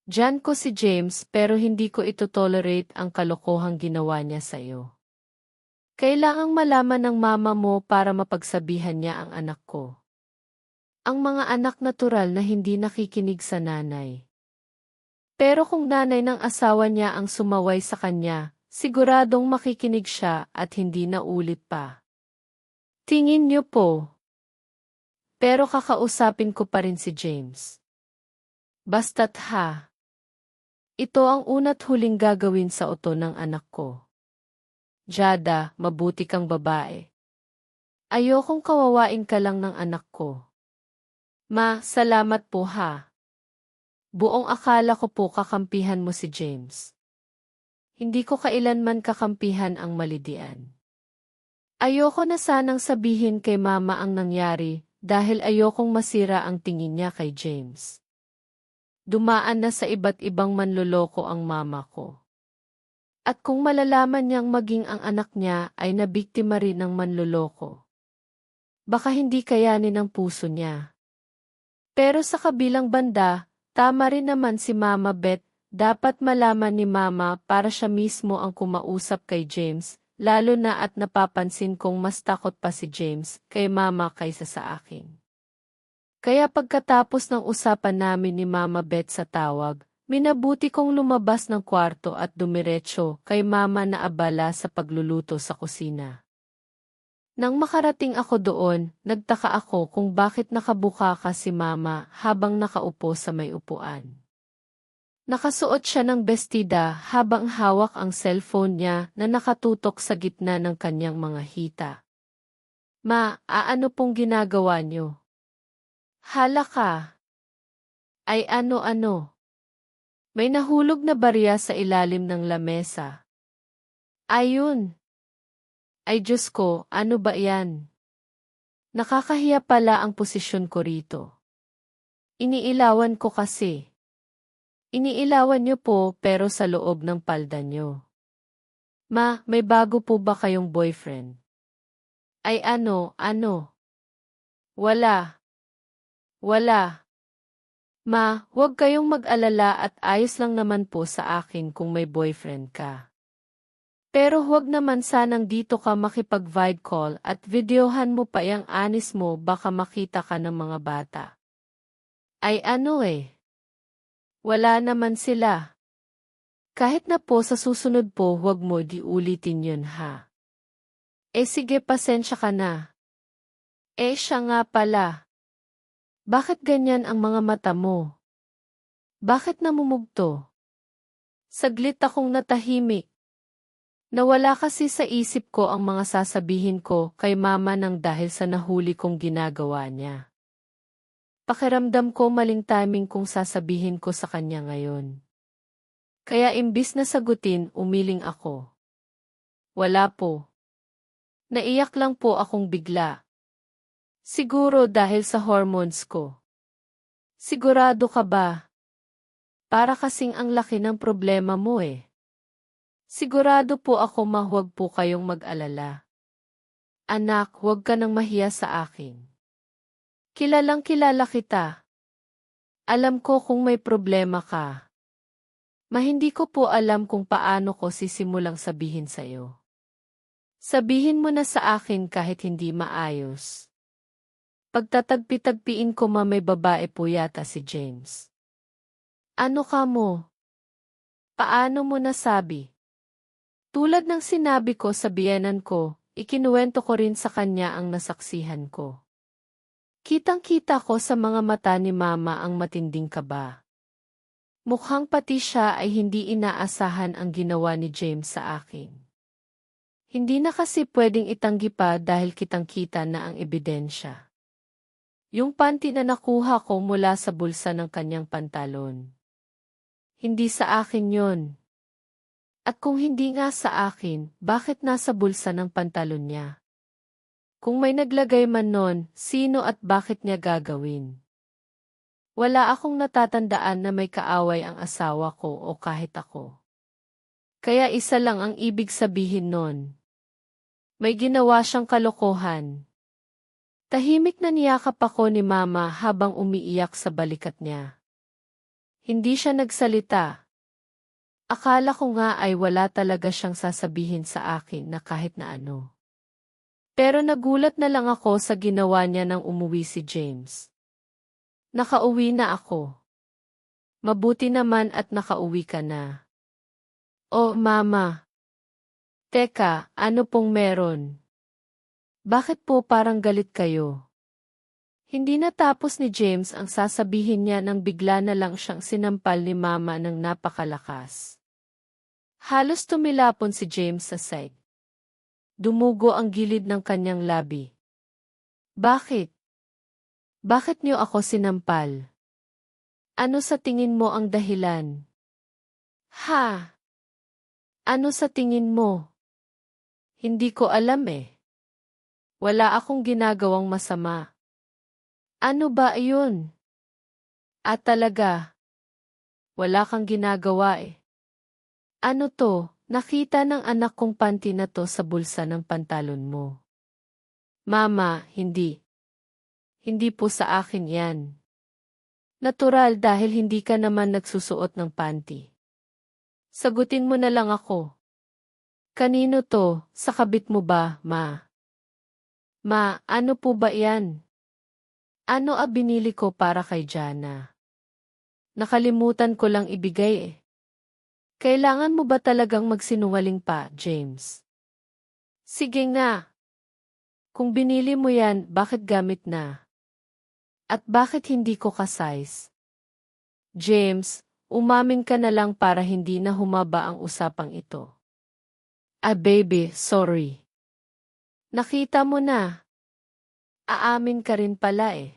A: Diyan ko si James pero hindi ko ito-tolerate ang kalokohang ginawa niya sa iyo. Kailangang malaman ng mama mo para mapagsabihan niya ang anak ko. Ang mga anak natural na hindi nakikinig sa nanay. Pero kung nanay ng asawa niya ang sumaway sa kanya, siguradong makikinig siya at hindi na ulit pa. Tingin niyo po. Pero kakausapin ko pa rin si James. Basta't ha. Ito ang una't huling gagawin sa uto ng anak ko. Jada, mabuti kang babae. Ayokong kawawain ka lang ng anak ko. Ma, salamat po ha. Buong akala ko po kakampihan mo si James. Hindi ko kailanman kakampihan ang malidian. Ayoko na sanang sabihin kay mama ang nangyari dahil ayokong masira ang tingin niya kay James. Dumaan na sa iba't ibang manloloko ang mama ko. At kung malalaman niyang maging ang anak niya ay nabiktima rin ng manloloko, baka hindi kayanin ang puso niya. Pero sa kabilang banda, tama rin naman si Mama Beth, dapat malaman ni Mama para siya mismo ang kumausap kay James, lalo na at napapansin kong mas takot pa si James kay Mama kaysa sa akin. Kaya pagkatapos ng usapan namin ni Mama Beth sa tawag, minabuti kong lumabas ng kwarto at dumiretso kay Mama na abala sa pagluluto sa kusina. Nang makarating ako doon, nagtaka ako kung bakit nakabuka ka si Mama habang nakaupo sa may upuan. Nakasuot siya ng bestida habang hawak ang cellphone niya na nakatutok sa gitna ng kanyang mga hita. Ma, ano pong ginagawa niyo? Hala ka. Ay ano-ano. May nahulog na barya sa ilalim ng lamesa. Ayun. Ay Diyos ko, ano ba yan? Nakakahiya pala ang posisyon ko rito. Iniilawan ko kasi. Iniilawan niyo po pero sa loob ng palda niyo. Ma, may bago po ba kayong boyfriend? Ay ano? Wala. Ma, huwag kayong mag-alala at ayos lang naman po sa akin kung may boyfriend ka. Pero huwag naman sanang dito ka makipag-vibe call at videohan mo pa yang anis mo baka makita ka ng mga bata. Ay ano wala naman sila. Kahit na po sa susunod po huwag mo di ulitin yun ha. Sige pasensya ka na. Siya nga pala. Bakit ganyan ang mga mata mo? Bakit namumugto? Saglit akong natahimik. Nawala kasi sa isip ko ang mga sasabihin ko kay Mama nang dahil sa nahuli kong ginagawa niya. Pakiramdam ko maling timing kung sasabihin ko sa kanya ngayon. Kaya imbis na sagutin, umiling ako. Wala po. Naiyak lang po akong bigla. Siguro dahil sa hormones ko. Sigurado ka ba? Para kasing ang laki ng problema mo Sigurado po ako huwag po kayong mag-alala. Anak, huwag ka nang mahiya sa akin. Kilalang kilala kita. Alam ko kung may problema ka. Hindi ko po alam kung paano ko sisimulang sabihin sa'yo. Sabihin mo na sa akin kahit hindi maayos. Pagtatagpi-tagpiin ko may babae po yata si James. Ano ka mo? Paano mo nasabi? Tulad ng sinabi ko sa biyenan ko, ikinuwento ko rin sa kanya ang nasaksihan ko. Kitang-kita ko sa mga mata ni Mama ang matinding kaba. Mukhang pati siya ay hindi inaasahan ang ginawa ni James sa akin. Hindi na kasi pwedeng itanggi pa dahil kitang-kita na ang ebidensya. Yung panty na nakuha ko mula sa bulsa ng kanyang pantalon. Hindi sa akin yon. At kung hindi nga sa akin, bakit nasa bulsa ng pantalon niya? Kung may naglagay man nun, sino at bakit niya gagawin? Wala akong natatandaan na may kaaway ang asawa ko o kahit ako. Kaya isa lang ang ibig sabihin nun. May ginawa siyang kalokohan. Tahimik na niyakap ako ni Mama habang umiiyak sa balikat niya. Hindi siya nagsalita. Akala ko nga ay wala talaga siyang sasabihin sa akin na kahit na ano. Pero nagulat na lang ako sa ginawa niya nang umuwi si James. Nakauwi na ako. Mabuti naman at nakauwi ka na. Oh, Mama. Teka, ano pong meron? Bakit po parang galit kayo? Hindi natapos ni James ang sasabihin niya nang bigla na lang siyang sinampal ni Mama ng napakalakas. Halos tumilapon si James sa side. Dumugo ang gilid ng kanyang labi. Bakit? Bakit niyo ako sinampal? Ano sa tingin mo ang dahilan? Ha? Ano sa tingin mo? Hindi ko alam eh. Wala akong ginagawang masama. Ano ba iyon? At talaga, wala kang ginagawa eh. Ano to? Nakita ng anak kong panty na to sa bulsa ng pantalon mo. Mama, hindi. Hindi po sa akin yan. Natural dahil hindi ka naman nagsusuot ng panty. Sagutin mo na lang ako. Kanino to? Sa kabit mo ba, Ma? Ma, ano po ba yan? Ano binili ko para kay Jana? Nakalimutan ko lang ibigay eh. Kailangan mo ba talagang magsinungaling pa, James? Sige nga. Kung binili mo yan, bakit gamit na? At bakit hindi ko ka-size? James, umamin ka na lang para hindi na humaba ang usapang ito. Baby, sorry. Nakita mo na. Aamin ka rin pala eh.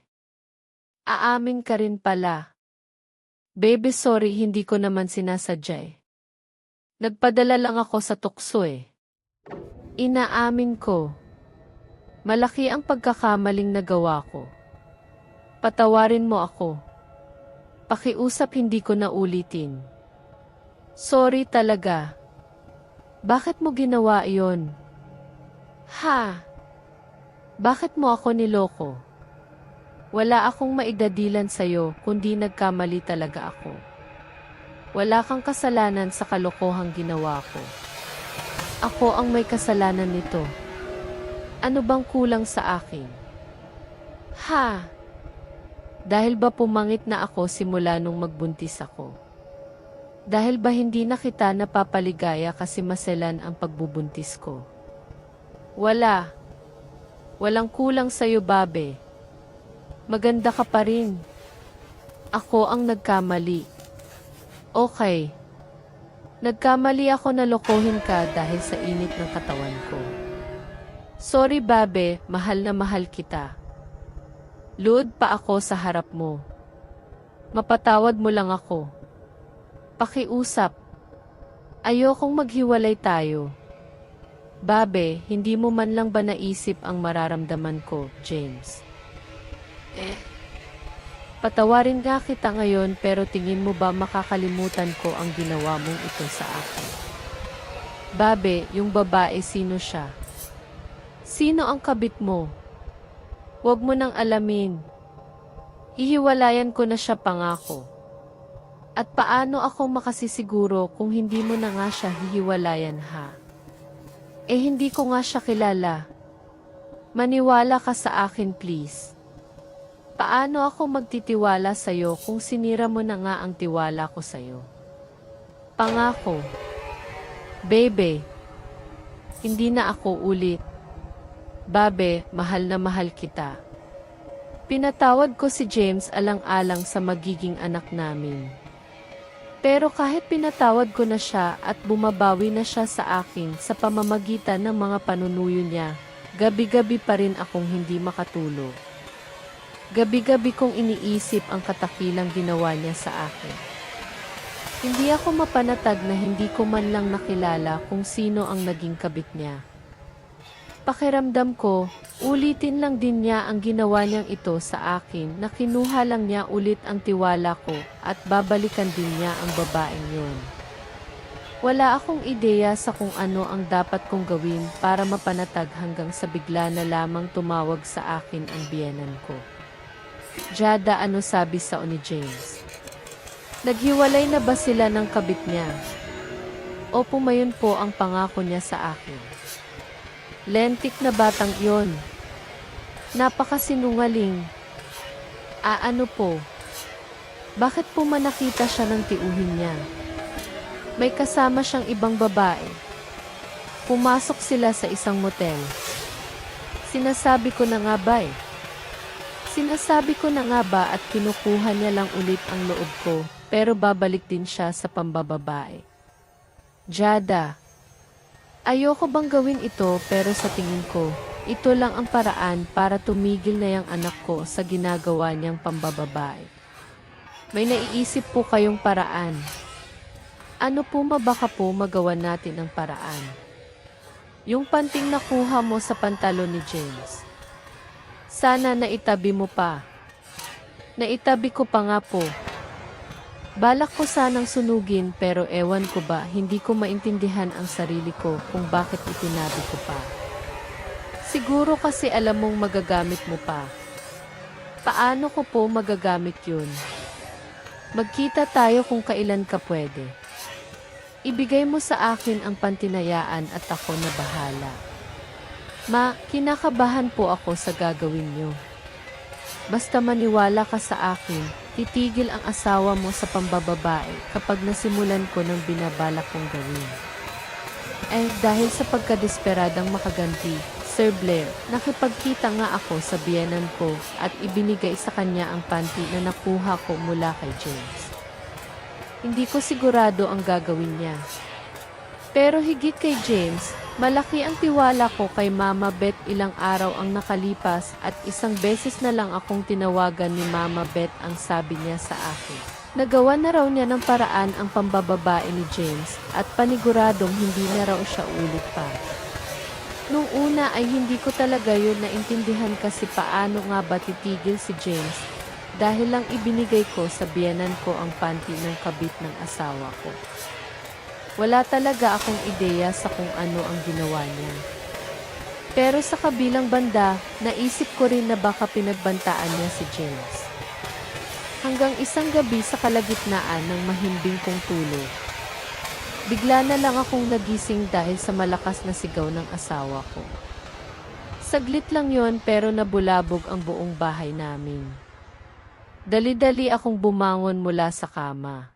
A: Aamin ka rin pala. Baby, sorry, hindi ko naman sinasadya eh. Nagpadala lang ako sa tukso eh. Inaamin ko. Malaki ang pagkakamaling nagawa ko. Patawarin mo ako. Pakiusap hindi ko na ulitin. Sorry talaga. Bakit mo ginawa iyon? Ha? Bakit mo ako niloko? Wala akong maidadilan sa'yo kundi nagkamali talaga ako. Wala kang kasalanan sa kalokohang ginawa ko. Ako ang may kasalanan nito. Ano bang kulang sa akin? Ha? Dahil ba pumangit na ako simula nung magbuntis ako? Dahil ba hindi na kita napapaligaya kasi maselan ang pagbubuntis ko? Wala. Walang kulang sa'yo, babe. Maganda ka pa rin. Ako ang nagkamali. Okay. Nagkamali ako na lokohin ka dahil sa init ng katawan ko. Sorry, babe, mahal na mahal kita. Luod pa ako sa harap mo. Mapatawad mo lang ako. Pakiusap. Ayokong maghiwalay tayo. Babe, hindi mo man lang ba naisip ang mararamdaman ko, James? Patawarin nga kita ngayon pero tingin mo ba makakalimutan ko ang ginawa mong ito sa akin? Babe, yung babae sino siya? Sino ang kabit mo? Huwag mo nang alamin. Hihiwalayan ko na siya pangako. At paano ako makasisiguro kung hindi mo na nga siya hihiwalayan ha? Eh hindi ko nga siya kilala. Maniwala ka sa akin please. Paano ako magtitiwala sa'yo kung sinira mo na nga ang tiwala ko sa'yo? Pangako. Bebe. Hindi na ako ulit. Babe, mahal na mahal kita. Pinatawad ko si James alang-alang sa magiging anak namin. Pero kahit pinatawad ko na siya at bumabawi na siya sa akin sa pamamagitan ng mga panunuyo niya, gabi-gabi pa rin akong hindi makatulog. Gabi-gabi kong iniisip ang katakilang ginawa niya sa akin. Hindi ako mapanatag na hindi ko man lang nakilala kung sino ang naging kabit niya. Pakiramdam ko, ulitin lang din niya ang ginawa niyang ito sa akin na kinuha lang niya ulit ang tiwala ko at babalikan din niya ang babaeng yun. Wala akong ideya sa kung ano ang dapat kong gawin para mapanatag hanggang sa bigla na lamang tumawag sa akin ang biyenan ko. Jada, ano sabi sa ni James? Naghiwalay na ba sila ng kabit niya? O pumayon po ang pangako niya sa akin? Lentik na batang yon. Napakasinungaling. Ano po? Bakit po manakita siya ng tiuhin niya? May kasama siyang ibang babae. Pumasok sila sa isang motel. Sinasabi ko na nga ba Sinasabi ko na nga ba at kinukuha niya lang ulit ang loob ko, pero babalik din siya sa pambababae. Jada. Ayoko bang gawin ito pero sa tingin ko, ito lang ang paraan para tumigil na yung anak ko sa ginagawa niyang pambababae. May naiisip po kayong paraan. Ano po baka po magawa natin ang paraan? Yung panting nakuha mo sa pantalon ni James. Sana naitabi mo pa. Naitabi ko pa nga po. Balak ko sanang sunugin pero ewan ko ba hindi ko maintindihan ang sarili ko kung bakit itinabi ko pa. Siguro kasi alam mong magagamit mo pa. Paano ko po magagamit yun? Magkita tayo kung kailan ka pwede. Ibigay mo sa akin ang pantinayaan at ako na bahala. Ma, kinakabahan po ako sa gagawin niyo. Basta maniwala ka sa akin, titigil ang asawa mo sa pambababae kapag nasimulan ko ng binabalak kong gawin. Dahil sa pagkadesperadang makaganti, Sir Blair, nakipagkita nga ako sa biyenan ko at ibinigay sa kanya ang panty na nakuha ko mula kay James. Hindi ko sigurado ang gagawin niya. Pero higit kay James, malaki ang tiwala ko kay Mama Beth. Ilang araw ang nakalipas at isang beses na lang akong tinawagan ni Mama Beth. Ang sabi niya sa akin, nagawa na raw niya ng paraan ang pambababae ni James at paniguradong hindi na raw siya ulit pa. Nung una ay hindi ko talaga yun naintindihan kasi paano nga ba titigil si James dahil lang ibinigay ko sa biyenan ko ang panty ng kabit ng asawa ko. Wala talaga akong ideya sa kung ano ang ginawa niya. Pero sa kabilang banda, naisip ko rin na baka pinagbantaan niya si James. Hanggang isang gabi sa kalagitnaan ng mahimbing kong tulog, bigla na lang akong nagising dahil sa malakas na sigaw ng asawa ko. Saglit lang yon pero nabulabog ang buong bahay namin. Dali-dali akong bumangon mula sa kama.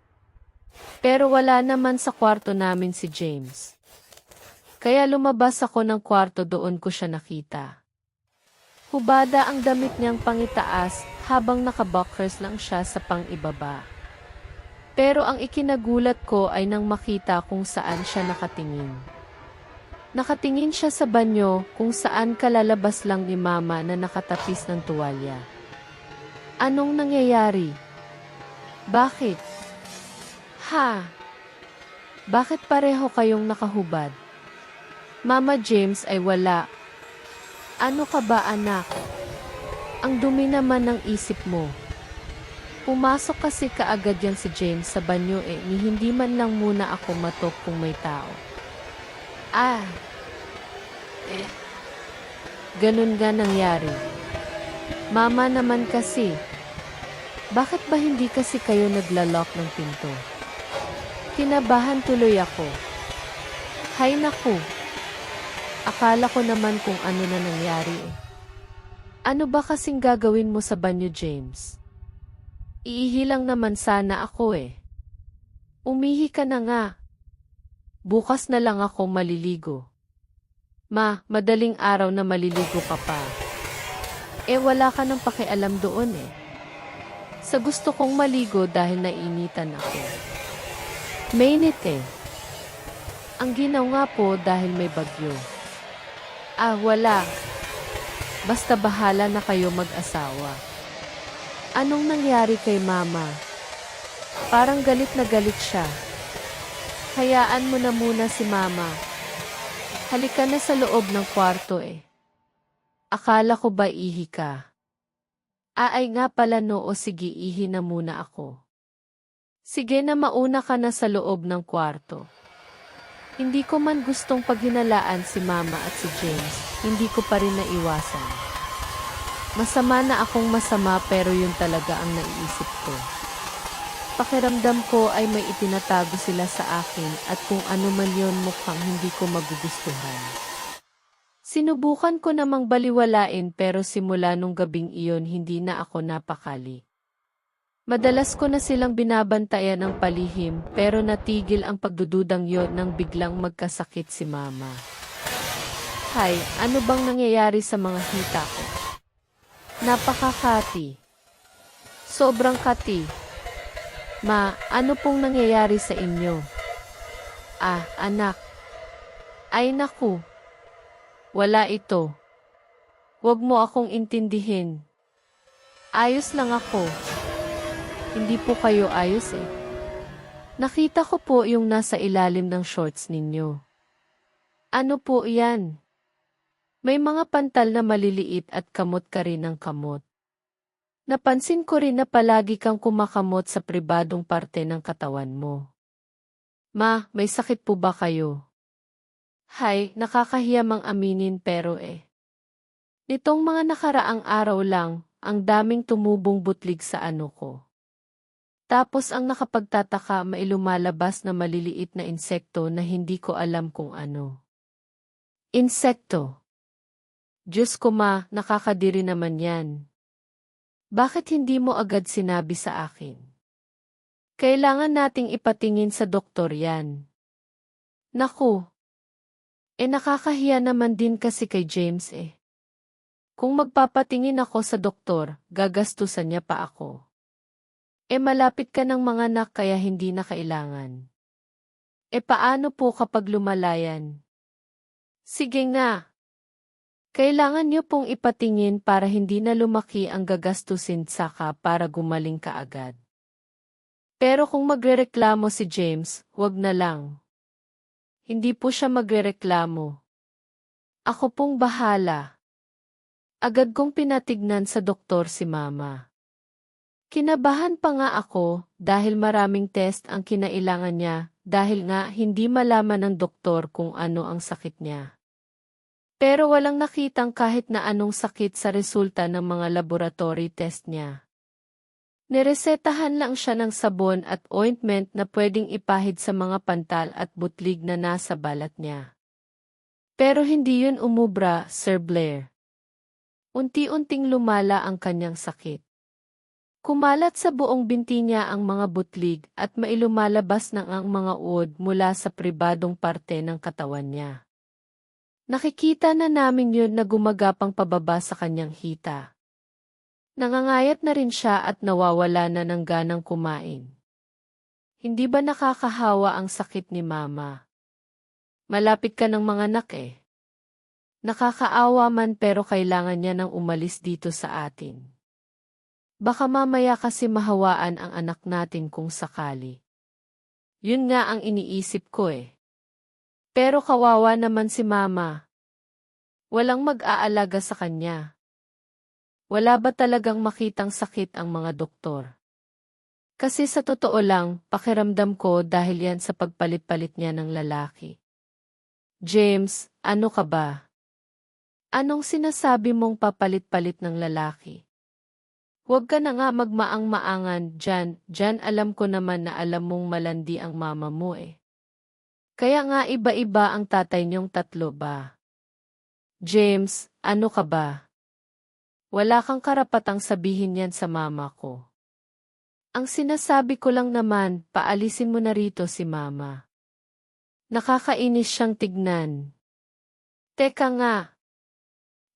A: Pero wala naman sa kwarto namin si James. Kaya lumabas ako ng kwarto, doon ko siya nakita. Hubada ang damit niyang pangitaas habang nakaboxers lang siya sa pang-ibaba. Pero ang ikinagulat ko ay nang makita kung saan siya nakatingin. Nakatingin siya sa banyo kung saan kalalabas lang ni Mama na nakatapis ng tuwalya. Anong nangyayari? Bakit? Ha? Bakit pareho kayong nakahubad? Mama James ay wala. Ano ka ba anak? Ang dumi naman ng isip mo. Pumasok kasi kaagad yan si James sa banyo ni hindi man lang muna ako matok kung may tao. Ganun nga nangyari. Mama naman kasi. Bakit ba hindi kasi kayo naglalak ng pinto? Kinabahan tuloy ako. Hay naku, akala ko naman kung ano na nangyari eh. Ano ba kasing gagawin mo sa banyo, James? Iihi lang naman sana ako eh. Umihi ka na nga. Bukas na lang ako maliligo. Ma, madaling araw na maliligo ka pa. Eh wala ka nang pakialam doon eh. Sa gusto kong maligo dahil nainitan ako. Mainit eh. Ang ginawa po dahil may bagyo. Ah, wala. Basta bahala na kayo mag-asawa. Anong nangyari kay Mama? Parang galit na galit siya. Hayaan mo na muna si Mama. Halika na sa loob ng kwarto eh. Akala ko ba ihi ka? Ay nga pala o sige ihi na muna ako. Sige na mauna ka na sa loob ng kwarto. Hindi ko man gustong paghinalaan si Mama at si James, hindi ko pa rin naiwasan. Masama na akong masama pero yun talaga ang naiisip ko. Pakiramdam ko ay may itinatago sila sa akin at kung ano man yun mukhang hindi ko magugustuhan. Sinubukan ko namang baliwalain pero simula nung gabing iyon hindi na ako napakali. Madalas ko na silang binabantayan ng palihim pero natigil ang pagdududang yon nang biglang magkasakit si Mama. Hay, ano bang nangyayari sa mga hita ko? Napakakati. Sobrang kati. Ma, ano pong nangyayari sa inyo? Ah, anak. Ay naku. Wala ito. Huwag mo akong intindihin. Ayos lang ako. Hindi po kayo ayos eh. Nakita ko po yung nasa ilalim ng shorts ninyo. Ano po yan? May mga pantal na maliliit at kamot ka rin ng kamot. Napansin ko rin na palagi kang kumakamot sa pribadong parte ng katawan mo. Ma, may sakit po ba kayo? Hay, nakakahiya mang aminin pero eh. Nitong mga nakaraang araw lang, ang daming tumubong butlig sa ano ko. Tapos ang nakapagtataka may lumalabas na maliliit na insekto na hindi ko alam kung ano. Insekto. Diyos ko ma, nakakadiri naman yan. Bakit hindi mo agad sinabi sa akin? Kailangan nating ipatingin sa doktor yan. Naku. Nakakahiya naman din kasi kay James eh. Kung magpapatingin ako sa doktor, gagastusan niya pa ako. Malapit ka ng mga anak kaya hindi na kailangan. Paano po kapag lumalayan? Sige nga. Kailangan niyo pong ipatingin para hindi na lumaki ang gagastusin saka para gumaling ka agad. Pero kung magrereklamo si James, wag na lang. Hindi po siya magrereklamo. Ako pong bahala. Agad kong pinatignan sa doktor si Mama. Kinabahan pa nga ako dahil maraming test ang kinailangan niya dahil nga hindi malaman ng doktor kung ano ang sakit niya. Pero walang nakitang kahit na anong sakit sa resulta ng mga laboratory test niya. Niresetahan lang siya ng sabon at ointment na pwedeng ipahid sa mga pantal at butlig na nasa balat niya. Pero hindi yun umubra, Sir Blair. Unti-unting lumala ang kanyang sakit. Kumalat sa buong binti niya ang mga butlig at mailumalabas ng ang mga uod mula sa pribadong parte ng katawan niya. Nakikita na namin yun na gumagapang pababa sa kanyang hita. Nangangayat na rin siya at nawawala na ng ganang kumain. Hindi ba nakakahawa ang sakit ni Mama? Malapit ka ng mga anak eh. Nakakaawa man pero kailangan niya nang umalis dito sa atin. Baka mamaya kasi mahawaan ang anak natin kung sakali. Yun nga ang iniisip ko eh. Pero kawawa naman si Mama. Walang mag-aalaga sa kanya. Wala ba talagang makitang sakit ang mga doktor? Kasi sa totoo lang, pakiramdam ko dahil yan sa pagpalit-palit niya ng lalaki. James, ano ka ba? Anong sinasabi mong papalit-palit ng lalaki? Huwag ka na nga magmaang-maangan Jan alam ko naman na alam mong malandi ang mama mo eh. Kaya nga iba-iba ang tatay niyong tatlo ba? James, ano ka ba? Wala kang karapatang sabihin yan sa mama ko. Ang sinasabi ko lang naman, paalisin mo na rito si mama. Nakakainis siyang tignan. Teka nga.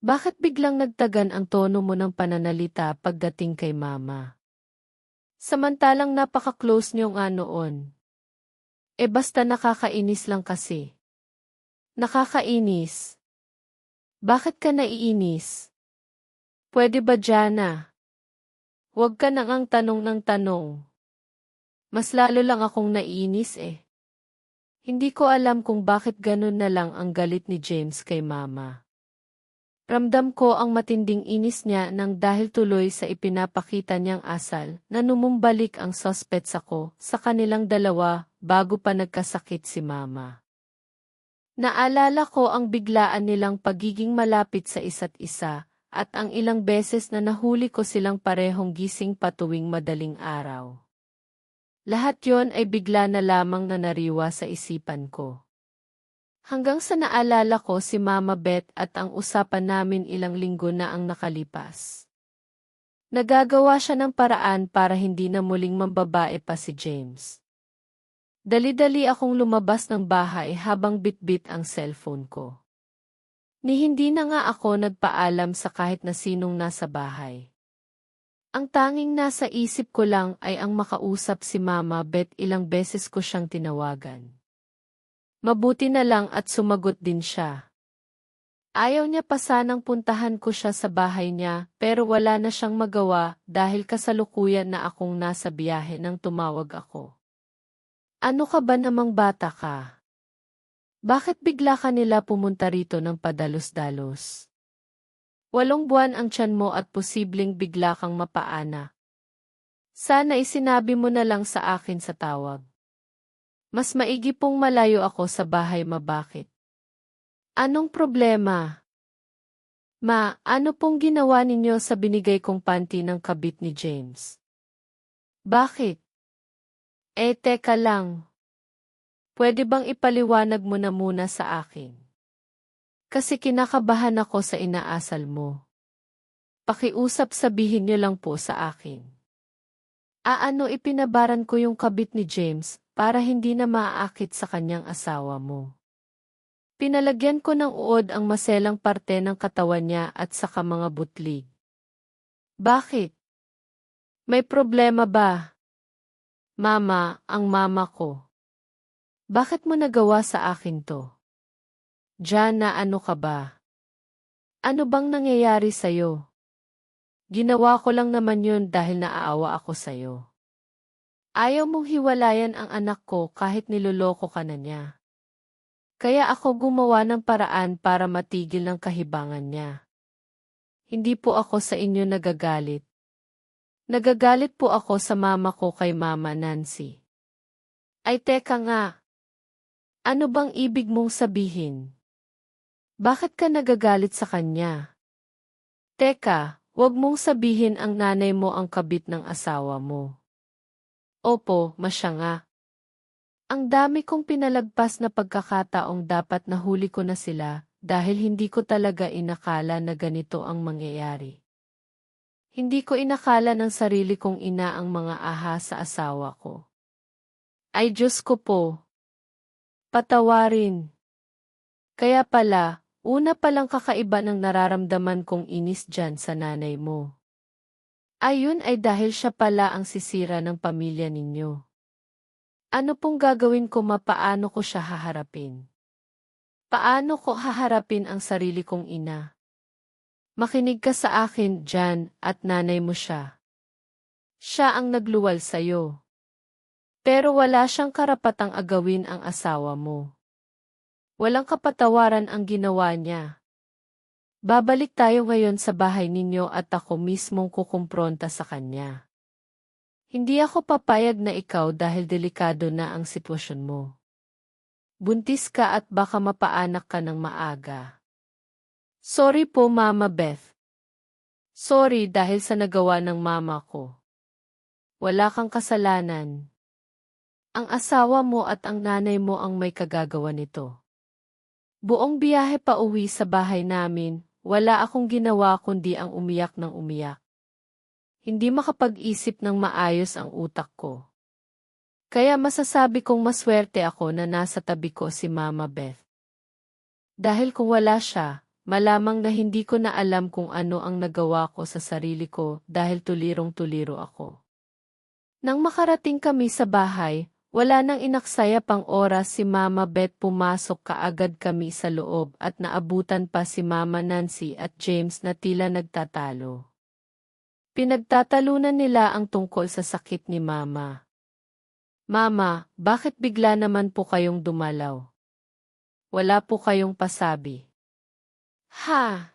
A: Bakit biglang nagtagan ang tono mo ng pananalita pagdating kay mama? Samantalang napaka-close niyo nga noon. Eh basta nakakainis lang kasi. Nakakainis. Bakit ka naiinis? Pwede ba Jana? Huwag ka nang ang tanong ng tanong. Mas lalo lang akong naiinis eh. Hindi ko alam kung bakit ganun na lang ang galit ni James kay mama. Ramdam ko ang matinding inis niya nang dahil tuloy sa ipinapakita niyang asal na numumbalik ang suspects ako sa kanilang dalawa bago pa nagkasakit si mama. Naalala ko ang biglaan nilang pagiging malapit sa isa't isa at ang ilang beses na nahuli ko silang parehong gising patuwing madaling araw. Lahat yon ay bigla na lamang na nariwa sa isipan ko. Hanggang sa naalala ko si Mama Beth at ang usapan namin ilang linggo na ang nakalipas. Nagagawa siya ng paraan para hindi na muling mambabae pa si James. Dali-dali akong lumabas ng bahay habang bitbit ang cellphone ko. Ni hindi na nga ako nagpaalam sa kahit na sinong nasa bahay. Ang tanging nasa isip ko lang ay ang makausap si Mama Beth. Ilang beses ko siyang tinawagan. Mabuti na lang at sumagot din siya. Ayaw niya pa sanang puntahan ko siya sa bahay niya pero wala na siyang magawa dahil kasalukuyan na akong nasa biyahe nang tumawag ako. Ano ka ba namang bata ka? Bakit bigla ka nila pumunta rito ng padalos-dalos? 8 buwan ang tiyan mo at posibleng bigla kang mapaana. Sana isinabi mo na lang sa akin sa tawag. Mas maigi pong malayo ako sa bahay bakit? Anong problema? Ma, ano pong ginawa ninyo sa binigay kong panty ng kabit ni James? Bakit? Teka lang. Pwede bang ipaliwanag mo na muna sa akin? Kasi kinakabahan ako sa inaasal mo. Pakiusap sabihin niyo lang po sa akin. Ano ipinabaran ko yung kabit ni James para hindi na maaakit sa kanyang asawa mo. Pinalagyan ko ng uod ang maselang parte ng katawan niya at saka mga butlig. Bakit? May problema ba? Mama, ang mama ko. Bakit mo nagawa sa akin to? Jana, ano ka ba? Ano bang nangyayari sa'yo? Ginawa ko lang naman yun dahil naaawa ako sa'yo. Ayaw mong hiwalayan ang anak ko kahit niloloko ka na niya. Kaya ako gumawa ng paraan para matigil ng kahibangan niya. Hindi po ako sa inyo nagagalit. Nagagalit po ako sa mama ko kay Mama Nancy. Ay teka nga. Ano bang ibig mong sabihin? Bakit ka nagagalit sa kanya? Teka, huwag mong sabihin ang nanay mo ang kabit ng asawa mo. Opo, masya nga. Ang dami kong pinalagpas na pagkakataong dapat nahuli ko na sila dahil hindi ko talaga inakala na ganito ang mangyayari. Hindi ko inakala ng sarili kong ina ang mga aha sa asawa ko. Ay Diyos ko po. Patawarin. Kaya pala, una palang kakaiba ng nararamdaman kong inis dyan sa nanay mo. Ayun ay dahil siya pala ang sisira ng pamilya ninyo. Ano pong gagawin ko paano ko siya haharapin? Paano ko haharapin ang sarili kong ina? Makinig ka sa akin, Jan, at nanay mo siya. Siya ang nagluwal sa'yo. Pero wala siyang karapatang agawin ang asawa mo. Walang kapatawaran ang ginawa niya. Babalik tayo ngayon sa bahay ninyo at ako mismong kukumpronta sa kanya. Hindi ako papayag na ikaw dahil delikado na ang sitwasyon mo. Buntis ka at baka mapaanak ka ng maaga. Sorry po Mama Beth. Sorry dahil sa nagawa ng mama ko. Wala kang kasalanan. Ang asawa mo at ang nanay mo ang may kagagawa nito. Buong biyahe pa uwi sa bahay namin, wala akong ginawa kundi ang umiyak ng umiyak. Hindi makapag-isip ng maayos ang utak ko. Kaya masasabi kong maswerte ako na nasa tabi ko si Mama Beth. Dahil kung wala siya, malamang na hindi ko na alam kung ano ang nagawa ko sa sarili ko dahil tulirong-tuliro ako. Nang makarating kami sa bahay, wala nang inaksaya pang oras si Mama Beth, pumasok kaagad kami sa loob at naabutan pa si Mama Nancy at James na tila nagtatalo. Pinagtatalunan nila ang tungkol sa sakit ni Mama. Mama, bakit bigla naman po kayong dumalaw? Wala po kayong pasabi. Ha?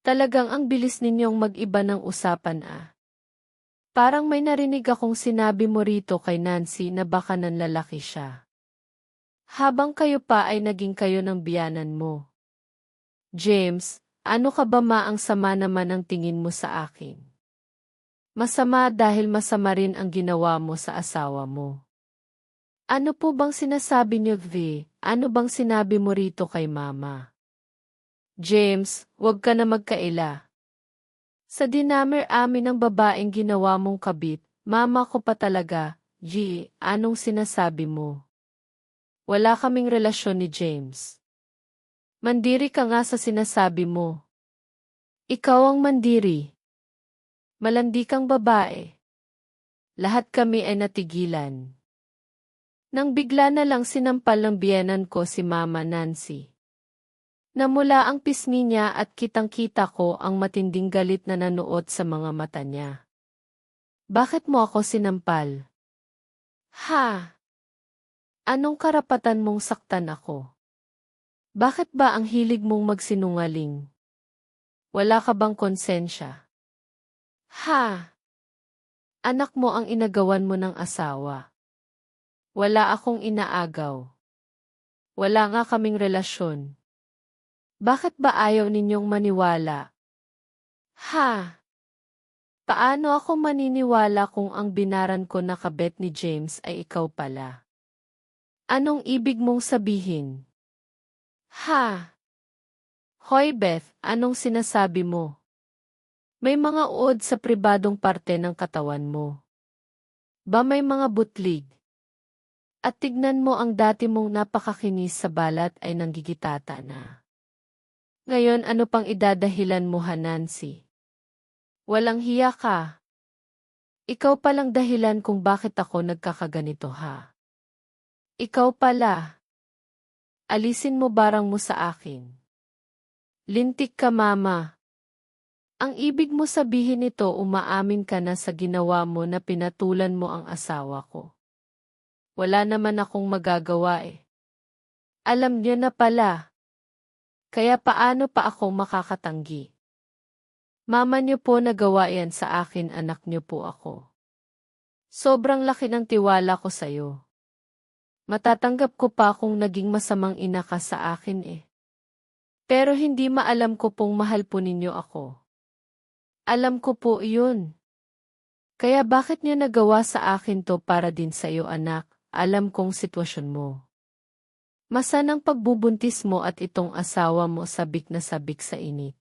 A: Talagang ang bilis ninyong mag-iba ng usapan ah. Parang may narinig akong sinabi mo rito kay Nancy na baka nanlalaki siya. Habang kayo pa ay naging kayo ng biyanan mo. James, ano ka ba ang sama naman ang tingin mo sa akin? Masama dahil masama rin ang ginawa mo sa asawa mo. Ano po bang sinasabi niyo, V? Ano bang sinabi mo rito kay Mama? James, huwag ka na magkaila. Sa dinamir amin ng babaeng ginawa mong kabit, mama ko pa talaga, G, anong sinasabi mo? Wala kaming relasyon ni James. Mandiri ka nga sa sinasabi mo. Ikaw ang mandiri. Malandi kang babae. Lahat kami ay natigilan. Nang bigla na lang sinampal ng biyenan ko si Mama Nancy. Namula ang pisngi niya at kitang-kita ko ang matinding galit na nanuot sa mga mata niya. Bakit mo ako sinampal? Ha? Anong karapatan mong saktan ako? Bakit ba ang hilig mong magsinungaling? Wala ka bang konsensya? Ha? Anak mo ang inagawan mo ng asawa. Wala akong inaagaw. Wala nga kaming relasyon. Bakit ba ayaw ninyong maniwala? Ha? Paano ako maniniwala kung ang binaran ko na kabet ni James ay ikaw pala? Anong ibig mong sabihin? Ha? Hoy Beth, anong sinasabi mo? May mga uod sa pribadong parte ng katawan mo. Ba may mga butlig? At tignan mo ang dati mong napakakinis sa balat ay nanggigitata na. Ngayon ano pang idadahilan mo, Nancy? Walang hiya ka. Ikaw palang dahilan kung bakit ako nagkakaganito ha. Ikaw pala. Alisin mo barang mo sa akin. Lintik ka, Mama. Ang ibig mo sabihin nito, umaamin ka na sa ginawa mo na pinatulan mo ang asawa ko. Wala naman akong magagawa eh. Alam niyo na pala. Kaya paano pa ako makakatanggi? Mama niyo po nagawa yan sa akin, anak niyo po ako. Sobrang laki ng tiwala ko sa'yo. Matatanggap ko pa kung naging masamang ina ka sa akin eh. Pero hindi maalam ko pong mahal po ninyo ako. Alam ko po iyon. Kaya bakit niyo nagawa sa akin to para din sa'yo, anak? Alam kong sitwasyon mo. Masanang pagbubuntis mo at itong asawa mo sabik na sabik sa init.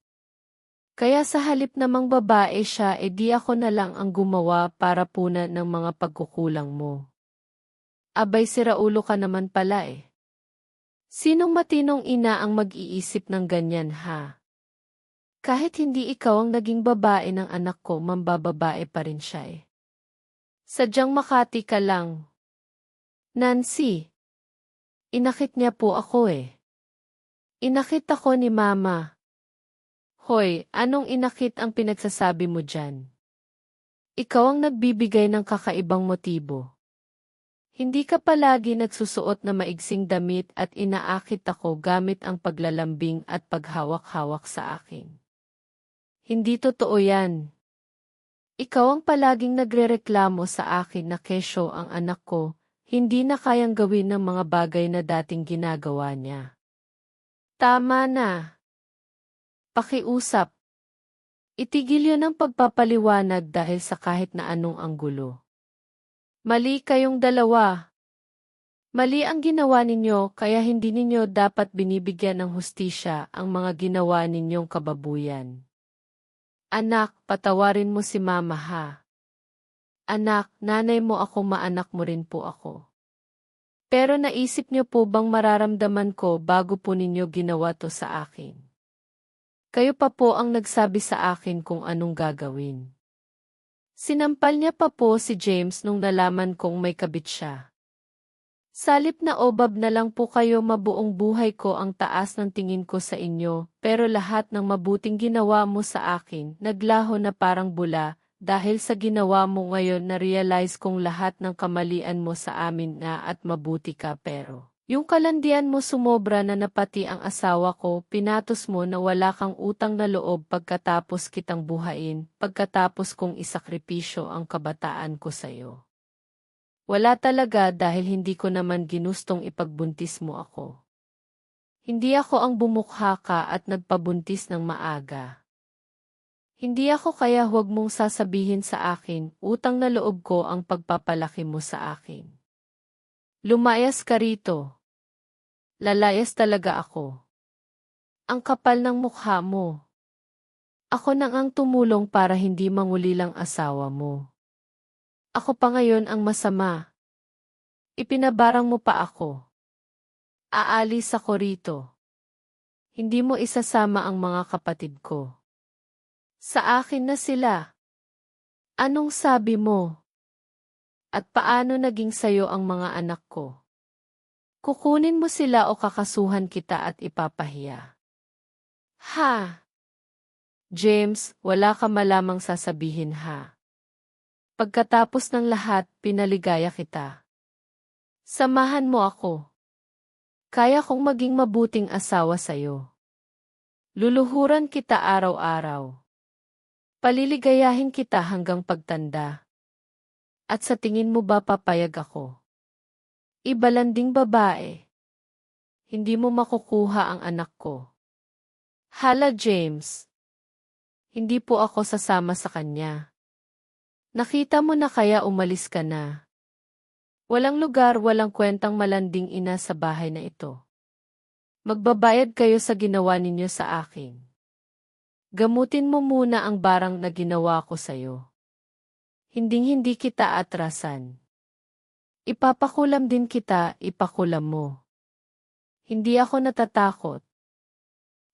A: Kaya sa halip namang babae siya, di ako na lang ang gumawa para punan ng mga pagkukulang mo. Abay siraulo ka naman pala eh. Sinong matinong ina ang mag-iisip ng ganyan ha? Kahit hindi ikaw ang naging babae ng anak ko, mambababae pa rin siya eh. Sadyang Makati ka lang. Nancy. Inakit niya po ako eh. Inakit ako ni Mama. Hoy, anong inakit ang pinagsasabi mo dyan? Ikaw ang nagbibigay ng kakaibang motibo. Hindi ka palagi nagsusuot na maigsing damit at inaakit ako gamit ang paglalambing at paghawak-hawak sa akin. Hindi totoo yan. Ikaw ang palaging nagrereklamo sa akin na kesyo ang anak ko, hindi na kayang gawin ng mga bagay na dating ginagawa niya. Tama na. Pakiusap. Itigil yun ang pagpapaliwanag dahil sa kahit na anong anggulo. Mali kayong dalawa. Mali ang ginawa ninyo kaya hindi ninyo dapat binibigyan ng hustisya ang mga ginawa ninyong kababuyan. Anak, patawarin mo si mama ha. Anak, nanay mo ako, maanak mo rin po ako. Pero naisip niyo po bang mararamdaman ko bago po ninyo ginawa to sa akin? Kayo pa po ang nagsabi sa akin kung anong gagawin. Sinampal niya pa po si James nung nalaman kong may kabit siya. Salip na obab na lang po kayo, mabuong buhay ko ang taas ng tingin ko sa inyo, pero lahat ng mabuting ginawa mo sa akin, naglaho na parang bula, dahil sa ginawa mo ngayon na-realize kong lahat ng kamalian mo sa amin na at mabuti ka, pero yung kalandian mo sumobra na napati ang asawa ko, pinatos mo na wala kang utang na loob pagkatapos kitang buhayin, pagkatapos kong isakripisyo ang kabataan ko sa'yo. Wala talaga dahil hindi ko naman ginustong ipagbuntis mo ako. Hindi ako ang bumukha ka at nagpabuntis ng maaga. Hindi ako kaya huwag mong sasabihin sa akin, utang na loob ko ang pagpapalaki mo sa akin. Lumayas ka rito. Lalayas talaga ako. Ang kapal ng mukha mo. Ako nang ang tumulong para hindi mangulilang asawa mo. Ako pa ngayon ang masama. Ipinabarang mo pa ako. Aalis ako rito. Hindi mo isasama ang mga kapatid ko. Sa akin na sila. Anong sabi mo? At paano naging sayo ang mga anak ko? Kukunin mo sila o kakasuhan kita at ipapahiya. Ha? James, wala ka malamang sasabihin ha. Pagkatapos ng lahat, pinaligaya kita. Samahan mo ako. Kaya kong maging mabuting asawa sa'yo. Luluhuran kita araw-araw. Paliligayahin kita hanggang pagtanda. At sa tingin mo ba papayag ako? Ibalanding babae. Hindi mo makukuha ang anak ko. Hala James. Hindi po ako sasama sa kanya. Nakita mo na kaya umalis ka na. Walang lugar, walang kwentang malanding ina sa bahay na ito. Magbabayad kayo sa ginawa ninyo sa akin. Gamutin mo muna ang barang na ginawa ko sa'yo. Hinding-hindi kita atrasan. Ipapakulam din kita, ipakulam mo. Hindi ako natatakot.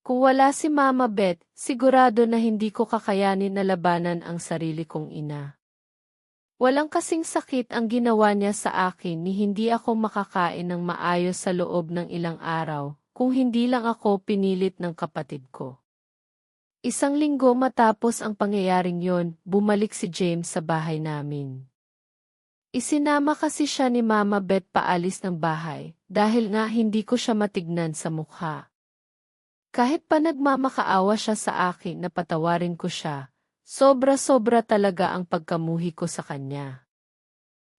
A: Kung wala si Mama Beth, sigurado na hindi ko kakayanin na labanan ang sarili kong ina. Walang kasing sakit ang ginawa niya sa akin ni hindi ako makakain ng maayos sa loob ng ilang araw, kung hindi lang ako pinilit ng kapatid ko. Isang linggo matapos ang pangyayaring yon, bumalik si James sa bahay namin. Isinama kasi siya ni Mama Beth paalis ng bahay, dahil nga hindi ko siya matignan sa mukha. Kahit pa nagmamakaawa siya sa akin na patawarin ko siya, sobra-sobra talaga ang pagkamuhi ko sa kanya.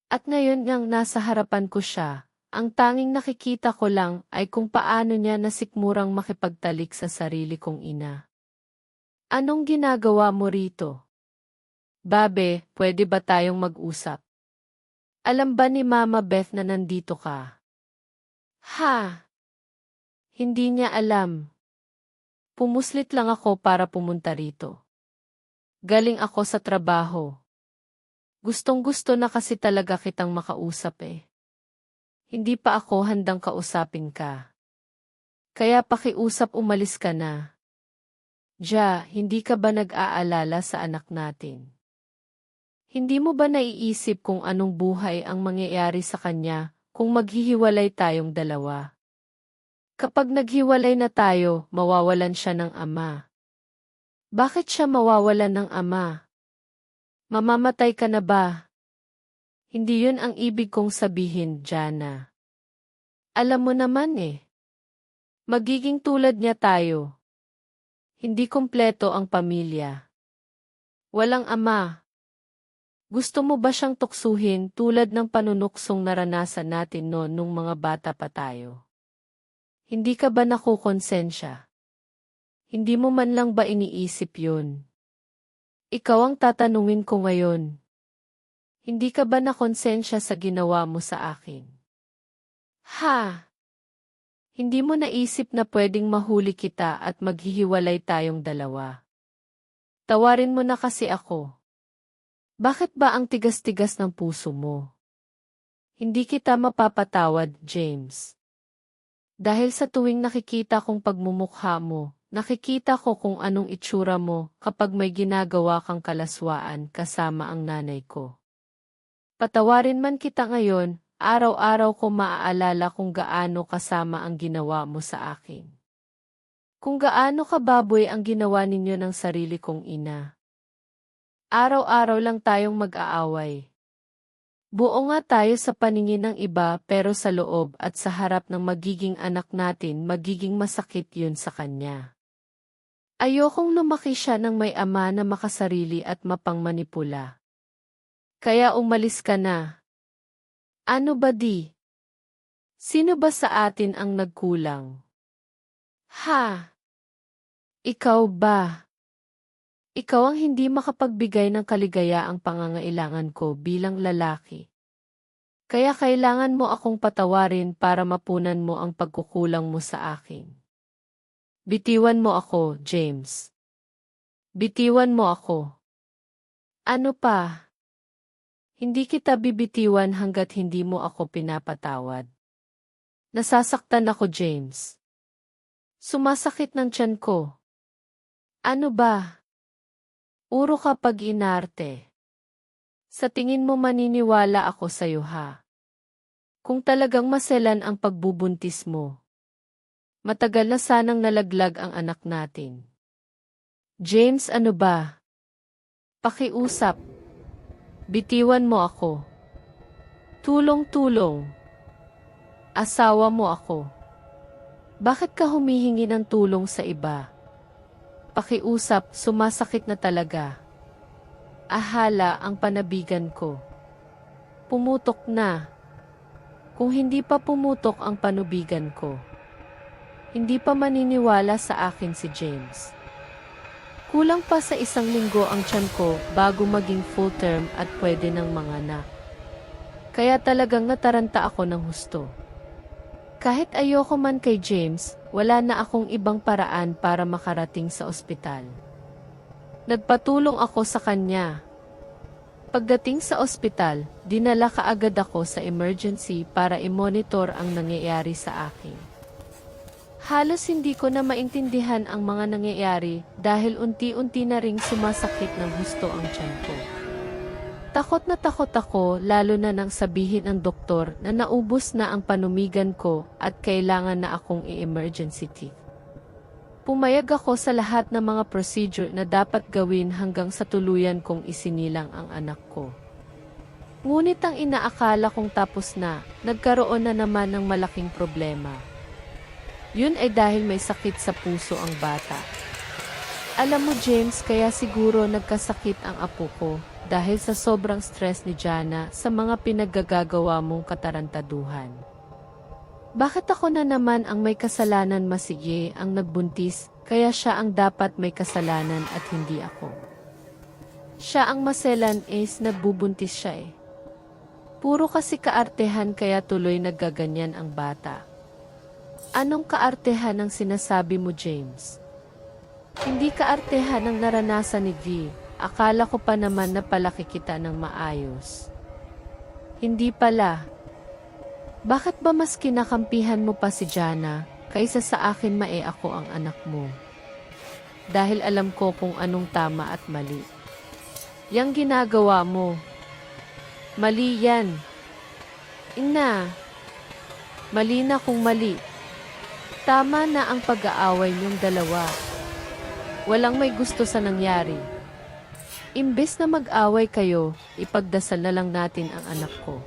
A: At ngayon ngang nasa harapan ko siya, ang tanging nakikita ko lang ay kung paano niya nasikmurang makipagtalik sa sarili kong ina. Anong ginagawa mo rito? Babe, pwede ba tayong mag-usap? Alam ba ni Mama Beth na nandito ka? Ha? Hindi niya alam. Pumuslit lang ako para pumunta rito. Galing ako sa trabaho. Gustong-gusto na kasi talaga kitang makausap eh. Hindi pa ako handang kausapin ka. Kaya pakiusap umalis ka na. Ja, hindi ka ba nag-aalala sa anak natin? Hindi mo ba naiisip kung anong buhay ang mangyayari sa kanya kung maghihiwalay tayong dalawa? Kapag naghiwalay na tayo, mawawalan siya ng ama. Bakit siya mawawalan ng ama? Mamamatay ka na ba? Hindi yun ang ibig kong sabihin, Jana. Alam mo naman eh. Magiging tulad niya tayo. Hindi kumpleto ang pamilya. Walang ama. Gusto mo ba siyang tuksuhin tulad ng panunuksong naranasan natin noon nung mga bata pa tayo? Hindi ka ba nakukonsensya? Hindi mo man lang ba iniisip yun? Ikaw ang tatanungin ko ngayon. Hindi ka ba nakonsensya sa ginawa mo sa akin? Ha? Hindi mo naisip na pwedeng mahuli kita at maghihiwalay tayong dalawa. Tawarin mo na kasi ako. Bakit ba ang tigas-tigas ng puso mo? Hindi kita mapapatawad, James. Dahil sa tuwing nakikita kong pagmumukha mo, nakikita ko kung anong itsura mo kapag may ginagawa kang kalaswaan kasama ang nanay ko. Patawarin man kita ngayon, araw-araw ko maaalala kung gaano kasama ang ginawa mo sa akin. Kung gaano kababoy ang ginawa ninyo ng sarili kong ina. Araw-araw lang tayong mag-aaway. Buo nga tayo sa paningin ng iba pero sa loob at sa harap ng magiging anak natin magiging masakit yun sa kanya. Ayokong lumaki siya ng may ama na makasarili at mapangmanipula. Kaya umalis ka na. Ano ba di? Sino ba sa atin ang nagkulang? Ha? Ikaw ba? Ikaw ang hindi makapagbigay ng kaligayaang pangangailangan ko bilang lalaki. Kaya kailangan mo akong patawarin para mapunan mo ang pagkukulang mo sa akin. Bitiwan mo ako, James. Bitiwan mo ako. Ano pa? Hindi kita bibitiwan hanggat hindi mo ako pinapatawad. Nasasaktan ako, James. Sumasakit ng tiyan ko. Ano ba? Uro ka pag inarte. Sa tingin mo maniniwala ako sa'yo ha? Kung talagang maselan ang pagbubuntis mo. Matagal na sanang nalaglag ang anak natin. James, ano ba? Pakiusap. Bitiwan mo ako. Tulong-tulong. Asawa mo ako. Bakit ka humihingi ng tulong sa iba? Pakiusap, sumasakit na talaga. Ahala ang panabigan ko. Pumutok na. Kung hindi pa pumutok ang panubigan ko, hindi pa maniniwala sa akin si James. Kulang pa sa 1 linggo ang tiyan ko bago maging full term at pwede ng mga anak. Kaya talagang nataranta ako ng husto. Kahit ayoko man kay James, wala na akong ibang paraan para makarating sa ospital. Nagpatulong ako sa kanya. Pagdating sa ospital, dinala kaagad ako sa emergency para i-monitor ang nangyayari sa akin. Halos hindi ko na maintindihan ang mga nangyayari dahil unti-unti na ring sumasakit ng husto ang tiyan ko. Takot na takot ako lalo na nang sabihin ng doktor na naubos na ang panumigan ko at kailangan na akong i-emergency tea. Pumayag ako sa lahat ng mga procedure na dapat gawin hanggang sa tuluyan kong isinilang ang anak ko. Ngunit ang inaakala kong tapos na, nagkaroon na naman ng malaking problema. Yun ay dahil may sakit sa puso ang bata. Alam mo James, kaya siguro nagkasakit ang apo ko dahil sa sobrang stress ni Jana sa mga pinaggagawa mong katarantaduhan. Bakit ako na naman ang may kasalanan? Masige ang nagbuntis, kaya siya ang dapat may kasalanan at hindi ako. Siya ang maselan nagbubuntis siya Puro kasi kaartehan kaya tuloy naggaganyan ang bata. Anong kaartehan ang sinasabi mo, James? Hindi kaartehan ang naranasan ni V. Akala ko pa naman na palaki kita ng maayos. Hindi pala. Bakit ba mas kinakampihan mo pa si Jana, kaysa sa akin ako ang anak mo? Dahil alam ko kung anong tama at mali. Yang ginagawa mo. Mali yan. Ina. Mali na kung mali. Tama na ang pag-aaway niyong dalawa. Walang may gusto sa nangyari. Imbes na mag-away kayo, ipagdasal na lang natin ang anak ko.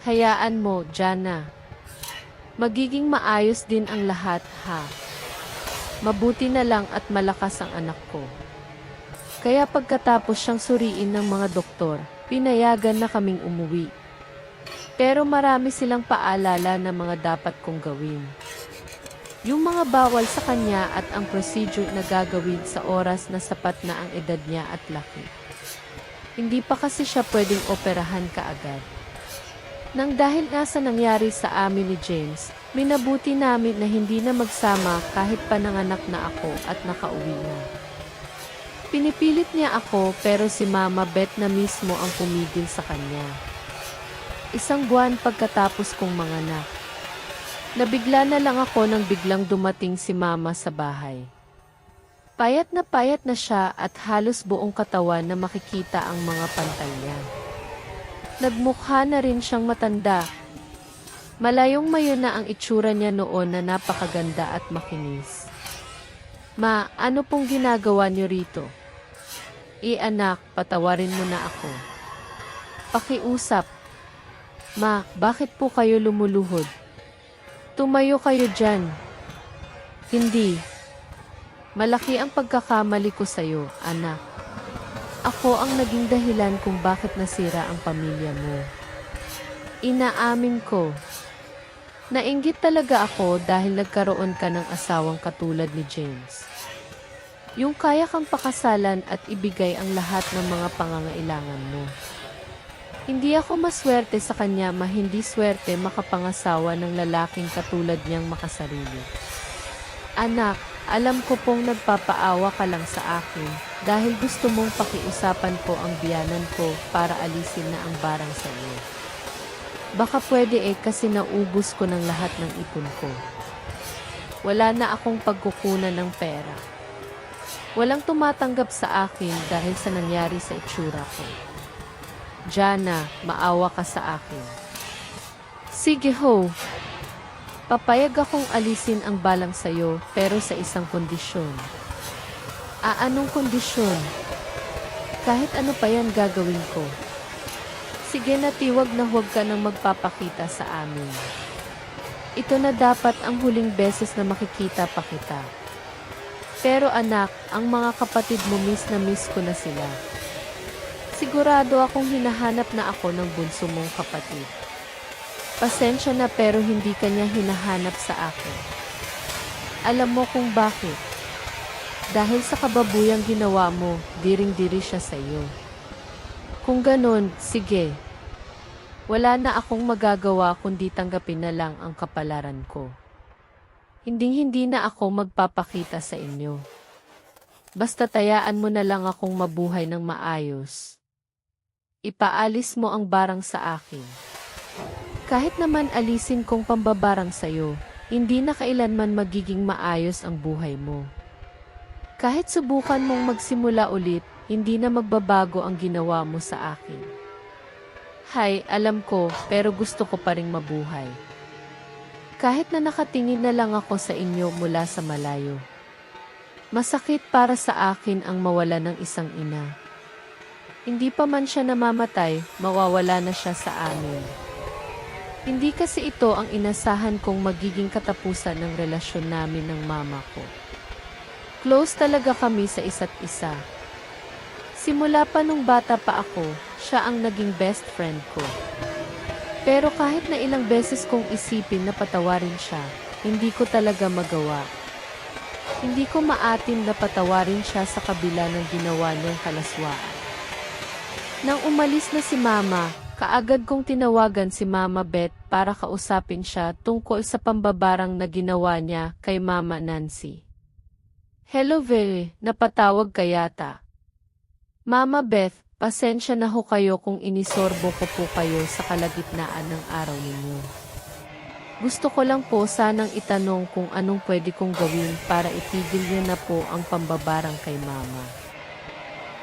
A: Hayaan mo, Jana. Magiging maayos din ang lahat, ha? Mabuti na lang at malakas ang anak ko. Kaya pagkatapos siyang suriin ng mga doktor, pinayagan na kaming umuwi. Pero marami silang paalala na mga dapat kong gawin. Yung mga bawal sa kanya at ang procedure na gagawin sa oras na sapat na ang edad niya at laki. Hindi pa kasi siya pwedeng operahan kaagad. Nang dahil nga sa nangyari sa amin ni James, minabuti namin na hindi na magsama kahit pananganak na ako at nakauwi na. Pinipilit niya ako pero si Mama Beth na mismo ang pumigil sa kanya. 1 buwan pagkatapos kong manganak. Nabigla na lang ako nang biglang dumating si Mama sa bahay. Payat na siya at halos buong katawan na makikita ang mga pantal niya. Nagmukha na rin siyang matanda. Malayong-mayo na ang itsura niya noon na napakaganda at makinis. Ma, ano pong ginagawa niyo rito? Anak, patawarin mo na ako. Pakiusap. Ma, bakit po kayo lumuluhod? Tumayo kayo dyan. Hindi. Malaki ang pagkakamali ko sa'yo, anak. Ako ang naging dahilan kung bakit nasira ang pamilya mo. Inaamin ko. Nainggit talaga ako dahil nagkaroon ka ng asawang katulad ni James. Yung kaya kang pakasalan at ibigay ang lahat ng mga pangangailangan mo. Hindi ako maswerte sa kanya, hindi swerte makapangasawa ng lalaking katulad niyang makasarili. Anak, alam ko pong nagpapaawa ka lang sa akin dahil gusto mong pakiusapan ko ang biyanan ko para alisin na ang barang sa iyo. Baka pwede kasi naubos ko ng lahat ng ipon ko. Wala na akong pagkukunan ng pera. Walang tumatanggap sa akin dahil sa nangyari sa itsura ko. Jana, maawa ka sa akin. Sige ho. Papayag akong alisin ang balang sayo pero sa isang kondisyon. Anong kondisyon? Kahit ano pa yan gagawin ko. Sige na, tiwag na huwag ka nang magpapakita sa amin. Ito na dapat ang huling beses na makikita pa kita. Pero anak, ang mga kapatid mo miss ko na sila. Sigurado akong hinahanap na ako ng bunso mong kapatid. Pasensya na pero hindi kanya hinahanap sa akin. Alam mo kung bakit? Dahil sa kababuyang ginawa mo, diring-diri siya sa iyo. Kung ganon, sige. Wala na akong magagawa kundi tanggapin na lang ang kapalaran ko. Hinding-hindi na ako magpapakita sa inyo. Basta tayaan mo na lang akong mabuhay ng maayos. Ipaalis mo ang barang sa akin. Kahit naman alisin kong pambabarang sa'yo, hindi na kailanman magiging maayos ang buhay mo. Kahit subukan mong magsimula ulit, hindi na magbabago ang ginawa mo sa akin. Hay, alam ko, pero gusto ko pa ring mabuhay. Kahit na nakatingin na lang ako sa inyo mula sa malayo. Masakit para sa akin ang mawala ng isang ina. Hindi pa man siya namamatay, mawawala na siya sa amin. Hindi kasi ito ang inasahan kong magiging katapusan ng relasyon namin ng mama ko. Close talaga kami sa isa't isa. Simula pa nung bata pa ako, siya ang naging best friend ko. Pero kahit na ilang beses kong isipin na patawarin siya, hindi ko talaga magawa. Hindi ko maatim na patawarin siya sa kabila ng ginawa niyang kalaswaan. Nang umalis na si Mama, kaagad kong tinawagan si Mama Beth para kausapin siya tungkol sa pambabarang na ginawa niya kay Mama Nancy. Hello Vere, napatawag ka yata. Mama Beth, pasensya na ho kayo kung inisorbo ko po kayo sa kalagitnaan ng araw ninyo. Gusto ko lang po sanang itanong kung anong pwede kong gawin para itigil niyo na po ang pambabarang kay Mama.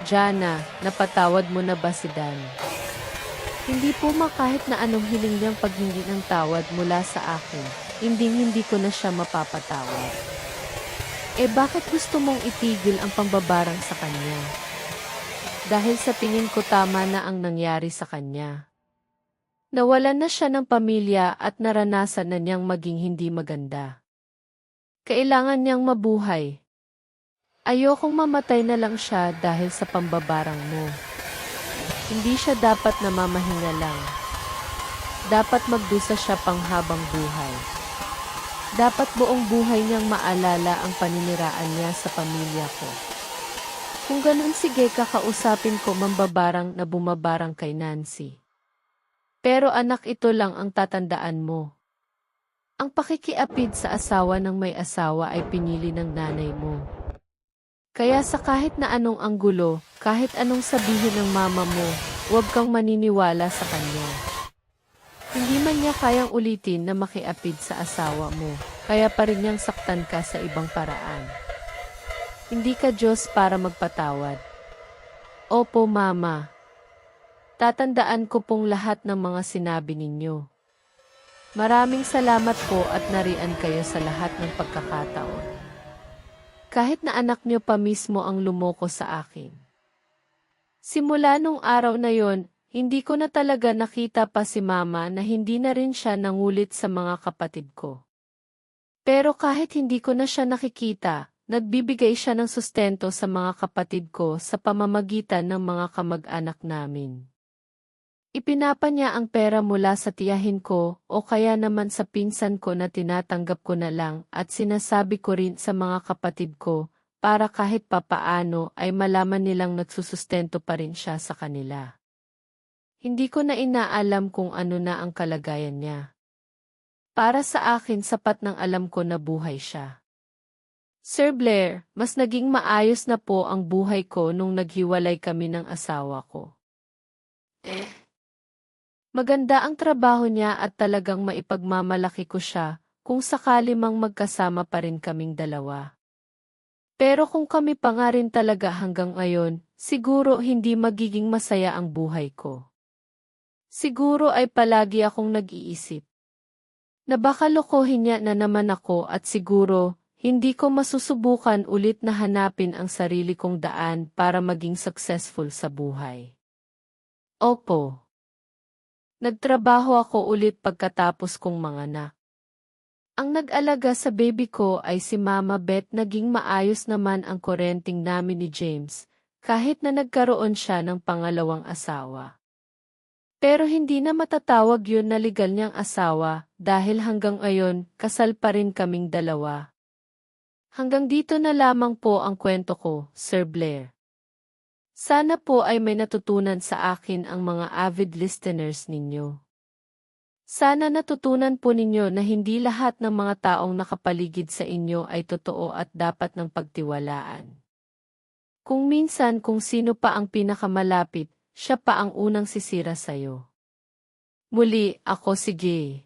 A: Jana, napatawad mo na ba si Dan? Hindi po kahit na anong hiling niyang paghingi ng tawad mula sa akin, hindi ko na siya mapapatawad. Bakit gusto mong itigil ang pambabarang sa kanya? Dahil sa tingin ko tama na ang nangyari sa kanya. Nawalan na siya ng pamilya at naranasan na niyang maging hindi maganda. Kailangan niyang mabuhay. Ayokong mamatay na lang siya dahil sa pambabarang mo. Hindi siya dapat namamahinga lang. Dapat magdusa siya panghabang buhay. Dapat buong buhay niyang maalala ang paniniraan niya sa pamilya ko. Kung ganun sige kakausapin ko mambabarang na bumabarang kay Nancy. Pero anak ito lang ang tatandaan mo. Ang pakikiapid sa asawa ng may asawa ay pinili ng nanay mo. Kaya sa kahit na anong anggulo, kahit anong sabihin ng mama mo, huwag kang maniniwala sa kanya. Hindi man niya kayang ulitin na makiapid sa asawa mo, kaya pa rin niyang saktan ka sa ibang paraan. Hindi ka Diyos para magpatawad. Opo, Mama. Tatandaan ko pong lahat ng mga sinabi ninyo. Maraming salamat po at nariyan kayo sa lahat ng pagkakataon. Kahit na anak niyo pa mismo ang lumoko sa akin. Simula nung araw na yon, hindi ko na talaga nakita pa si Mama na hindi na rin siya nangulit sa mga kapatid ko. Pero kahit hindi ko na siya nakikita, nagbibigay siya ng sustento sa mga kapatid ko sa pamamagitan ng mga kamag-anak namin. Ipinapa niya ang pera mula sa tiyahin ko o kaya naman sa pinsan ko na tinatanggap ko na lang at sinasabi ko rin sa mga kapatid ko para kahit papaano ay malaman nilang nagsusustento pa rin siya sa kanila. Hindi ko na inaalam kung ano na ang kalagayan niya. Para sa akin sapat ng alam ko na buhay siya. Sir Blair, mas naging maayos na po ang buhay ko nung naghiwalay kami ng asawa ko. Maganda ang trabaho niya at talagang maipagmamalaki ko siya kung sakali mang magkasama pa rin kaming dalawa. Pero kung kami pa nga rin talaga hanggang ngayon, siguro hindi magiging masaya ang buhay ko. Siguro ay palagi akong nag-iisip na baka lokohin niya na naman ako at siguro hindi ko masusubukan ulit na hanapin ang sarili kong daan para maging successful sa buhay. Opo. Nagtrabaho ako ulit pagkatapos kong manganak. Ang nag-alaga sa baby ko ay si Mama Beth. Naging maayos naman ang kurenting namin ni James, kahit na nagkaroon siya ng pangalawang asawa. Pero hindi na matatawag yun na legal niyang asawa dahil hanggang ngayon kasal pa rin kaming dalawa. Hanggang dito na lamang po ang kwento ko, Sir Blair. Sana po ay may natutunan sa akin ang mga avid listeners ninyo. Sana natutunan po ninyo na hindi lahat ng mga taong nakapaligid sa inyo ay totoo at dapat ng pagtiwalaan. Kung minsan kung sino pa ang pinakamalapit, siya pa ang unang sisira sa'yo. Muli, ako si Gay.